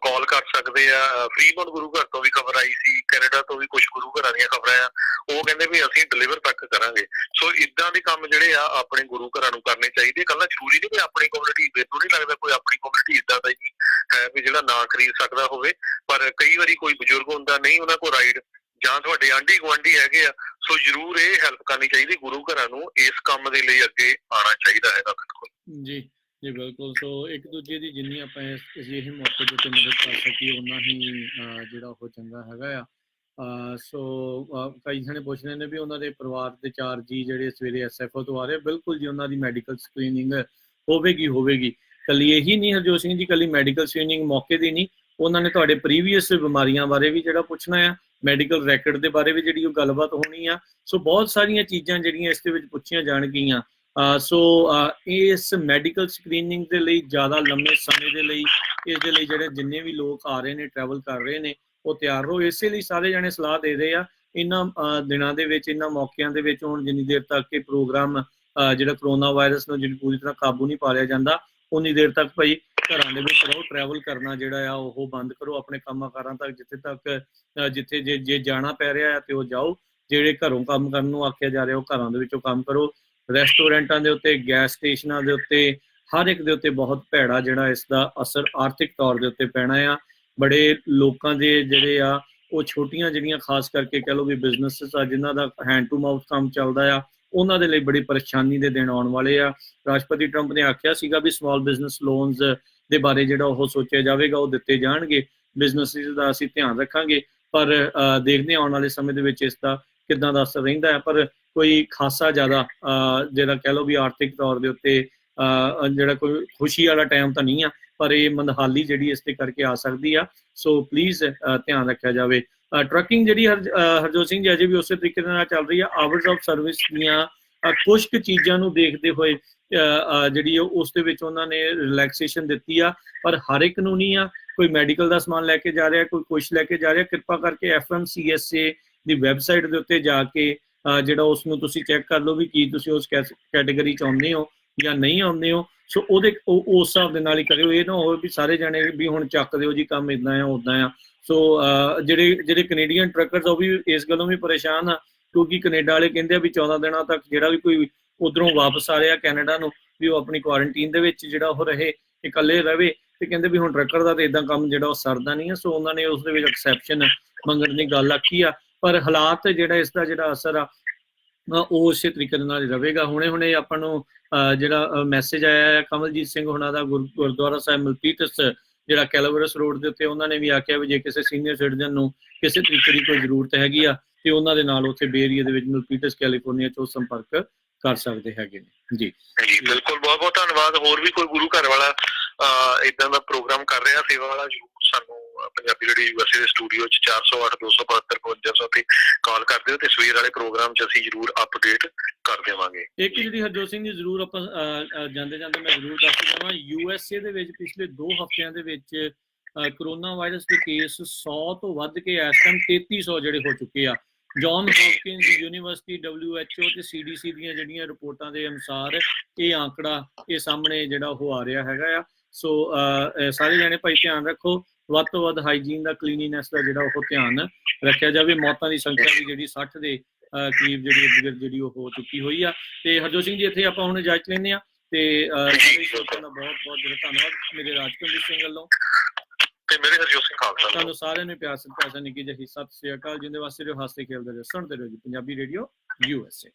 ਕਾਲ ਕਰ ਸਕਦੇ ਆ। ਫਰੀਮੌਂਟ ਗੁਰੂ ਘਰ ਤੋਂ ਵੀ ਖਬਰ ਆਈ ਸੀ, ਕੈਨੇਡਾ ਤੋਂ ਵੀ ਕੁਝ ਗੁਰੂ ਘਰਾਂ ਦੀਆਂ ਖਬਰਾਂ ਆ, ਉਹ ਕਹਿੰਦੇ ਵੀ ਅਸੀਂ ਡਿਲੀਵਰ ਤੱਕ ਕਰਾਂਗੇ। ਸੋ ਇਦਾਂ ਦੇ ਕੰਮ ਜਿਹੜੇ ਆ ਆਪਣੇ ਗੁਰੂ ਘਰਾਂ ਨੂੰ ਕਰਨੇ ਚਾਹੀਦੇ। ਇਕੱਲਾ ਜ਼ਰੂਰੀ ਨਹੀਂ ਵੀ ਆਪਣੀ ਕਮਿਊਨਿਟੀ, ਮੈਨੂੰ ਨਹੀਂ ਲੱਗਦਾ ਕੋਈ ਆਪਣੀ ਕਮਿਊਨਿਟੀ ਇਦਾਂ ਦਾ ਹੀ ਹੈ ਵੀ ਜਿਹੜਾ ਨਾ ਖਰੀਦ ਸਕਦਾ ਹੋਵੇ, ਪਰ ਕਈ ਵਾਰੀ ਕੋਈ ਬਜ਼ੁਰਗ ਹੁੰਦਾ ਨਹੀਂ ਉਹਨਾਂ ਕੋਲ ਰਾਈਡ, ਜਾਂ ਤੁਹਾਡੇ ਆਂਢੀ ਗੁਆਂਢੀ ਹੈਗੇ ਆ, ਸੋ ਜ਼ਰੂਰ ਇਹ ਹੈਲਪ ਕਰਨੀ ਚਾਹੀਦੀ। ਗੁਰੂ ਘਰਾਂ ਨੂੰ ਇਸ ਕੰਮ ਦੇ ਲਈ ਅੱਗੇ ਆਉਣਾ ਚਾਹੀਦਾ ਹੈਗਾ। ਬਿਲਕੁਲ ਜੀ ਜੀ ਬਿਲਕੁਲ। ਸੋ ਇੱਕ ਦੂਜੇ ਦੀ ਜਿੰਨੀ ਆਪਾਂ ਇਸ ਅਜਿਹੇ ਮੌਕੇ ਦੇ ਉੱਤੇ ਮਦਦ ਕਰ ਸਕੀਏ ਓਨਾ ਹੀ ਜਿਹੜਾ ਉਹ ਚੰਗਾ ਹੈਗਾ ਆ। ਸੋ ਕਈ ਜਣੇ ਪੁੱਛ ਰਹੇ ਨੇ ਵੀ ਉਹਨਾਂ ਦੇ ਪਰਿਵਾਰ ਦੇ 4 ਜੀ ਜਿਹੜੇ ਸਵੇਰੇ SFO ਤੋਂ ਆ ਰਹੇ, ਬਿਲਕੁਲ ਜੀ ਉਹਨਾਂ ਦੀ ਮੈਡੀਕਲ ਸਕਰੀਨਿੰਗ ਹੋਵੇਗੀ। ਕੱਲੀ ਇਹੀ ਨਹੀਂ ਹਰਜੋਤ ਸਿੰਘ ਜੀ, ਕੱਲੀ ਮੈਡੀਕਲ ਸਕਰੀਨਿੰਗ ਮੌਕੇ ਦੀ ਨਹੀਂ, ਉਹਨਾਂ ਨੇ ਤੁਹਾਡੇ ਪ੍ਰੀਵੀਅਸ ਬਿਮਾਰੀਆਂ ਬਾਰੇ ਵੀ ਜਿਹੜਾ ਪੁੱਛਣਾ ਆ, ਮੈਡੀਕਲ ਰੈਕਡ ਦੇ ਬਾਰੇ ਵੀ ਜਿਹੜੀ ਉਹ ਗੱਲਬਾਤ ਹੋਣੀ ਆ। ਸੋ ਬਹੁਤ ਸਾਰੀਆਂ ਚੀਜ਼ਾਂ ਜਿਹੜੀਆਂ ਇਸ ਦੇ ਵਿੱਚ ਪੁੱਛੀਆਂ ਜਾਣਗੀਆਂ। ਸੋ ਇਸ ਮੈਡੀਕਲ ਸਕਰੀਨਿੰਗ ਦੇ ਲਈ ਜ਼ਿਆਦਾ ਲੰਮੇ ਸਮੇਂ ਦੇ ਲਈ ਇਸ ਦੇ ਲਈ ਜਿਹੜੇ ਜਿੰਨੇ ਵੀ ਲੋਕ ਆ ਰਹੇ ਨੇ, ਟਰੈਵਲ ਕਰ ਰਹੇ ਨੇ, ਉਹ ਤਿਆਰ ਰਹੋ। ਇਸੇ ਲਈ ਸਾਰੇ ਜਣੇ ਸਲਾਹ ਦੇ ਰਹੇ ਆ ਇਹਨਾਂ ਦਿਨਾਂ ਦੇ ਵਿੱਚ, ਇਹਨਾਂ ਮੌਕਿਆਂ ਦੇ ਵਿੱਚ। ਹੁਣ ਜਿੰਨੀ ਦੇਰ ਤੱਕ ਇਹ ਪ੍ਰੋਗਰਾਮ ਜਿਹੜਾ ਕਰੋਨਾ ਵਾਇਰਸ ਨੂੰ ਜਿਹੜੀ ਪੂਰੀ ਤਰ੍ਹਾਂ ਕਾਬੂ ਨਹੀਂ ਪਾ ਲਿਆ ਜਾਂਦਾ, ਉਨੀ ਦੇਰ ਤੱਕ ਭਾਈ ਘਰਾਂ ਦੇ ਵਿੱਚ ਰਹੋ। ਟਰੈਵਲ ਕਰਨਾ ਜਿਹੜਾ ਆ ਉਹ ਬੰਦ ਕਰੋ, ਆਪਣੇ ਕੰਮਾਂ ਕਾਰਾਂ ਤੱਕ ਜਿੱਥੇ ਜੇ ਜਾਣਾ ਪੈ ਰਿਹਾ ਹੈ ਤੇ ਉਹ ਜਾਓ। ਜਿਹੜੇ ਘਰੋਂ ਕੰਮ ਕਰਨ ਨੂੰ ਆਖਿਆ ਜਾ ਰਿਹਾ ਉਹ ਘਰਾਂ ਦੇ ਵਿੱਚੋਂ ਕੰਮ ਕਰੋ। ਰੈਸਟੋਰੈਂਟਾਂ ਦੇ ਉੱਤੇ, ਗੈਸ ਸਟੇਸ਼ਨਾਂ ਦੇ ਉੱਤੇ, ਹਰ ਇੱਕ ਦੇ ਉੱਤੇ ਬਹੁਤ ਭੈੜਾ ਜਿਹੜਾ ਇਸ ਦਾ ਅਸਰ ਆਰਥਿਕ ਤੌਰ ਦੇ ਉੱਤੇ ਪੈਣਾ ਆ। ਬੜੇ ਲੋਕਾਂ ਦੇ ਜਿਹੜੇ ਆ ਉਹ ਛੋਟੀਆਂ ਜਿਹੜੀਆਂ ਖਾਸ ਕਰਕੇ ਕਹਿ ਲਓ ਵੀ ਬਿਜ਼ਨੈਸਿਸ ਆ, ਜਿਨ੍ਹਾਂ ਦਾ ਹੈਂਡ ਟੂ ਮਾਊਥ ਕੰਮ ਚੱਲਦਾ ਆ, ਉਹਨਾਂ ਦੇ ਲਈ ਬੜੀ ਪਰੇਸ਼ਾਨੀ ਦੇ ਦਿਨ ਆਉਣ ਵਾਲੇ ਆ। ਰਾਸ਼ਟਰਪਤੀ ਟਰੰਪ ਨੇ ਆਖਿਆ ਸੀਗਾ ਵੀ ਸਮਾਲ ਬਿਜ਼ਨਸ ਲੋਨਸ ਦੇ ਬਾਰੇ ਜਿਹੜਾ ਉਹ ਸੋਚਿਆ ਜਾਵੇਗਾ, ਉਹ ਦਿੱਤੇ ਜਾਣਗੇ, ਬਿਜ਼ਨਸਿਸ ਦਾ ਅਸੀਂ ਧਿਆਨ ਰੱਖਾਂਗੇ। ਪਰ ਦੇਖਦੇ ਆਉਣ ਵਾਲੇ ਸਮੇਂ ਦੇ ਵਿੱਚ ਇਸ ਦਾ ਕਿੱਦਾਂ ਦਾ ਅਸਰ ਰਹਿੰਦਾ ਹੈ। ਪਰ ਕੋਈ ਖਾਸਾ ਜ਼ਿਆਦਾ ਜਿਹੜਾ ਕਹਿ ਲਓ ਵੀ ਆਰਥਿਕ ਤੌਰ ਦੇ ਉੱਤੇ ਜਿਹੜਾ ਕੋਈ ਖੁਸ਼ੀ ਵਾਲਾ ਟਾਈਮ ਤਾਂ ਨਹੀਂ ਆ, ਪਰ ਇਹ ਮੰਦਹਾਲੀ ਜਿਹੜੀ ਇਸ ਤੇ ਕਰਕੇ ਆ ਸਕਦੀ ਆ। ਸੋ ਪਲੀਜ਼ ਧਿਆਨ ਰੱਖਿਆ ਜਾਵੇ। ਟਰੱਕਿੰਗ ਜਿਹੜੀ ਹਰਜੋਤ ਸਿੰਘ ਜੀ ਅਜੇ ਵੀ ਉਸੇ ਤਰੀਕੇ ਦੇ ਨਾਲ ਚੱਲ ਰਹੀ ਆ। ਆਵਰਸ ਆਫ ਸਰਵਿਸ ਦੀਆਂ ਕੁਝ ਕੁ ਚੀਜ਼ਾਂ ਨੂੰ ਦੇਖਦੇ ਹੋਏ ਜਿਹੜੀ ਉਸ ਦੇ ਵਿੱਚ ਉਹਨਾਂ ਨੇ ਰਿਲੈਕਸੇਸ਼ਨ ਦਿੱਤੀ ਆ, ਪਰ ਹਰ ਇੱਕ ਨੂੰ ਨਹੀਂ ਆ। ਕੋਈ ਮੈਡੀਕਲ ਦਾ ਸਮਾਨ ਲੈ ਕੇ ਜਾ ਰਿਹਾ, ਕੋਈ ਕੁਛ ਲੈ ਕੇ ਜਾ ਰਿਹਾ। ਕਿਰਪਾ ਕਰਕੇ FMCSA ਦੀ ਵੈਬਸਾਈਟ ਦੇ ਉੱਤੇ ਜਾ ਕੇ ਜਿਹੜਾ ਉਸ ਨੂੰ ਤੁਸੀਂ ਚੈੱਕ ਕਰ ਲਓ ਵੀ ਕੀ ਤੁਸੀਂ ਉਸ ਕੈਟੇਗਰੀ 'ਚ ਆਉਂਦੇ ਹੋ। ਜਾਂ ਨਹੀਂ ਆਉਂਦੇ ਹੋ, ਸੋ ਉਹਦੇ ਉਸ ਹਿਸਾਬ ਦੇ ਨਾਲ ਹੀ ਕਰਿਓ। ਇਹ ਨਾ ਹੋਵੇ ਵੀ ਸਾਰੇ ਜਾਣੇ ਵੀ ਹੁਣ ਚੱਕ ਦਿਓ ਜੀ ਕੰਮ ਇੱਦਾਂ ਆ ਉੱਦਾਂ ਆ। ਸੋ ਜਿਹੜੇ ਕੈਨੇਡੀਅਨ ਟਰੱਕਰਸ ਉਹ ਵੀ ਇਸ ਗੱਲੋਂ ਵੀ ਪਰੇਸ਼ਾਨ ਆ, ਕਿਉਂਕਿ ਕੈਨੇਡਾ ਵਾਲੇ ਕਹਿੰਦੇ ਆ ਵੀ 14 ਦਿਨਾਂ ਤੱਕ ਜਿਹੜਾ ਵੀ ਕੋਈ ਉੱਧਰੋਂ ਵਾਪਸ ਆ ਰਿਹਾ ਕੈਨੇਡਾ ਨੂੰ ਵੀ ਉਹ ਆਪਣੀ ਕੁਆਰੰਟੀਨ ਦੇ ਵਿੱਚ ਜਿਹੜਾ ਉਹ ਰਹੇ, ਇਕੱਲੇ ਰਵੇ। ਤੇ ਕਹਿੰਦੇ ਵੀ ਹੁਣ ਟਰੱਕਰ ਦਾ ਤਾਂ ਇੱਦਾਂ ਕੰਮ ਜਿਹੜਾ ਉਹ ਸਰਦਾ ਨਹੀਂ ਆ। ਸੋ ਉਹਨਾਂ ਨੇ ਉਸ ਦੇ ਵਿੱਚ ਐਕਸੈਪਸ਼ਨ ਮੰਗਣ ਦੀ ਗੱਲ ਆਖੀ ਆ, ਪਰ ਹਾਲਾਤ ਜਿਹੜਾ ਇਸ ਦਾ ਜਿਹੜਾ ਅਸਰ ਆ ਉਹ ਉਸੇ ਤਰੀਕੇ ਦੇ ਨਾਲ ਹੀ ਰਹੇਗਾ। ਹੁਣੇ ਆਪਾਂ ਨੂੰ ਜਿਹੜਾ ਮੈਸੇਜ ਆਇਆ ਹੈ ਕਮਲਜੀਤ ਸਿੰਘ ਹੁਣਾਂ ਦਾ, ਗੁਰਦੁਆਰਾ ਸਾਹਿਬ ਮਲਪੀਟਸ ਜਿਹੜਾ ਕੈਲਵਰਸ ਰੋਡ ਦੇ ਉੱਤੇ, ਉਹਨਾਂ ਨੇ ਵੀ ਆਖਿਆ ਵੀ ਜੇ ਕਿਸੇ ਸੀਨੀਅਰ ਸਿਟੀਜ਼ਨ ਨੂੰ ਕਿਸੇ ਤਰੀਕੇ ਦੀ ਕੋਈ ਜ਼ਰੂਰਤ ਹੈਗੀ ਆ ਤੇ ਉਹਨਾਂ ਦੇ ਨਾਲ ਉੱਥੇ ਬੇ ਏਰੀਆ ਦੇ ਵਿੱਚ ਮਲਪੀਟਸ ਕੈਲੀਫੋਰਨੀਆ 'ਚ ਉਹ ਸੰਪਰਕ ਕਰ ਸਕਦੇ ਹੈਗੇ ਨੇ। ਜੀ ਜੀ ਬਿਲਕੁਲ, ਬਹੁਤ ਬਹੁਤ ਧੰਨਵਾਦ। ਹੋਰ ਵੀ ਕੋਈ ਗੁਰੂ ਘਰ ਵਾਲਾ ਇਦਾਂ ਦਾ ਪ੍ਰੋਗਰਾਮ ਕਰ ਰਿਹਾ ਸੇਵਾ ਵਾਲਾ, ਜ਼ਰੂਰ ਸਾਨੂੰ ਪੰਜਾਬੀ ਰੇਡੀਓ ਯੂਐਸਏ ਦੇ ਸਟੂਡੀਓ 'ਚ 408 272 5500 ਤੇ ਕਾਲ ਕਰ ਦਿਓ ਤੇ ਸਵੇਰ ਵਾਲੇ ਪ੍ਰੋਗਰਾਮ 'ਚ ਅਸੀਂ ਜ਼ਰੂਰ ਅਪਡੇਟ ਕਰ ਦੇਵਾਂਗੇ। ਇੱਕ ਜਿਹੜੀ ਹਰਜੋਤ ਸਿੰਘ ਜੀ ਜ਼ਰੂਰ ਆਪਾਂ ਜਾਂਦੇ ਮੈਂ ਜ਼ਰੂਰ ਦੱਸ ਦੇਵਾਂ, ਯੂਐਸਏ ਦੇ ਵਿੱਚ ਪਿਛਲੇ 2 ਹਫ਼ਤਿਆਂ ਦੇ ਵਿੱਚ ਕਰੋਨਾ ਵਾਇਰਸ ਦੇ ਕੇਸ 100 ਤੋਂ ਵੱਧ ਕੇ ਇਸ ਟਾਈਮ 3300 ਜਿਹੜੇ ਹੋ ਚੁੱਕੇ ਆ। ਜੌਨ ਹੌਪਕਿੰਸ ਯੂਨੀਵਰਸਿਟੀ, WHO ਤੇ CDC ਦੀਆਂ ਜਿਹੜੀਆਂ ਰਿਪੋਰਟਾਂ ਦੇ ਅਨੁਸਾਰ ਇਹ ਆંકੜਾ ਇਹ ਸਾਹਮਣੇ ਜਿਹੜਾ ਉਹ ਆ ਰਿਹਾ ਹੈਗਾ ਆ। ਸੋ ਸਾਰੇ ਜਾਣੇ ਭਾਈ ਧਿਆਨ ਰੱਖੋ, ਵੱਧ ਤੋਂ ਵੱਧ ਹਾਈਜੀਨ ਦਾ, ਕਲੀਨੀਨੈਸ ਦਾ ਜਿਹੜਾ ਉਹ ਧਿਆਨ ਰੱਖਿਆ ਜਾਵੇ। ਮੌਤਾਂ ਦੀ ਸੰਖਿਆ ਵੀ ਜਿਹੜੀ 60 ਦੇ ਕਰੀਬ ਜਿਹੜੀ ਉਹ ਹੋ ਚੁੱਕੀ ਹੋਈ ਆ। ਤੇ ਹਰਜੋਤ ਸਿੰਘ ਜੀ ਇੱਥੇ ਆਪਾਂ ਹੁਣ ਇਜਾਜ਼ਤ ਲੈਂਦੇ ਆ ਤੇ ਸਾਰੇ ਸ਼ਰੋਤਿਆਂ ਦਾ ਬਹੁਤ ਬਹੁਤ ਜਿਹੜਾ ਧੰਨਵਾਦ ਮੇਰੇ ਰਾਜਕੁਲਦੀਪ ਸਿੰਘ ਵੱਲੋਂ ਤੇ ਮੇਰੇ ਹਰਜੋਤ ਸਿੰਘ ਖਾਲਸਾ। ਤੁਹਾਨੂੰ ਸਾਰਿਆਂ ਨੂੰ ਪਿਆਰ ਸਤਿਕਾਰ ਨਿੱਕੀ ਜਿਹੀ ਸਤਿ ਸ੍ਰੀ ਅਕਾਲ। ਜਿੰਦੇ ਵਾਸਤੇ ਰਹੋ, ਹੱਸਦੇ ਖੇਡਦੇ ਰਹੋ, ਸੁਣਦੇ ਰਹੋ ਜੀ ਪੰਜਾਬੀ ਰੇਡੀਓ USA।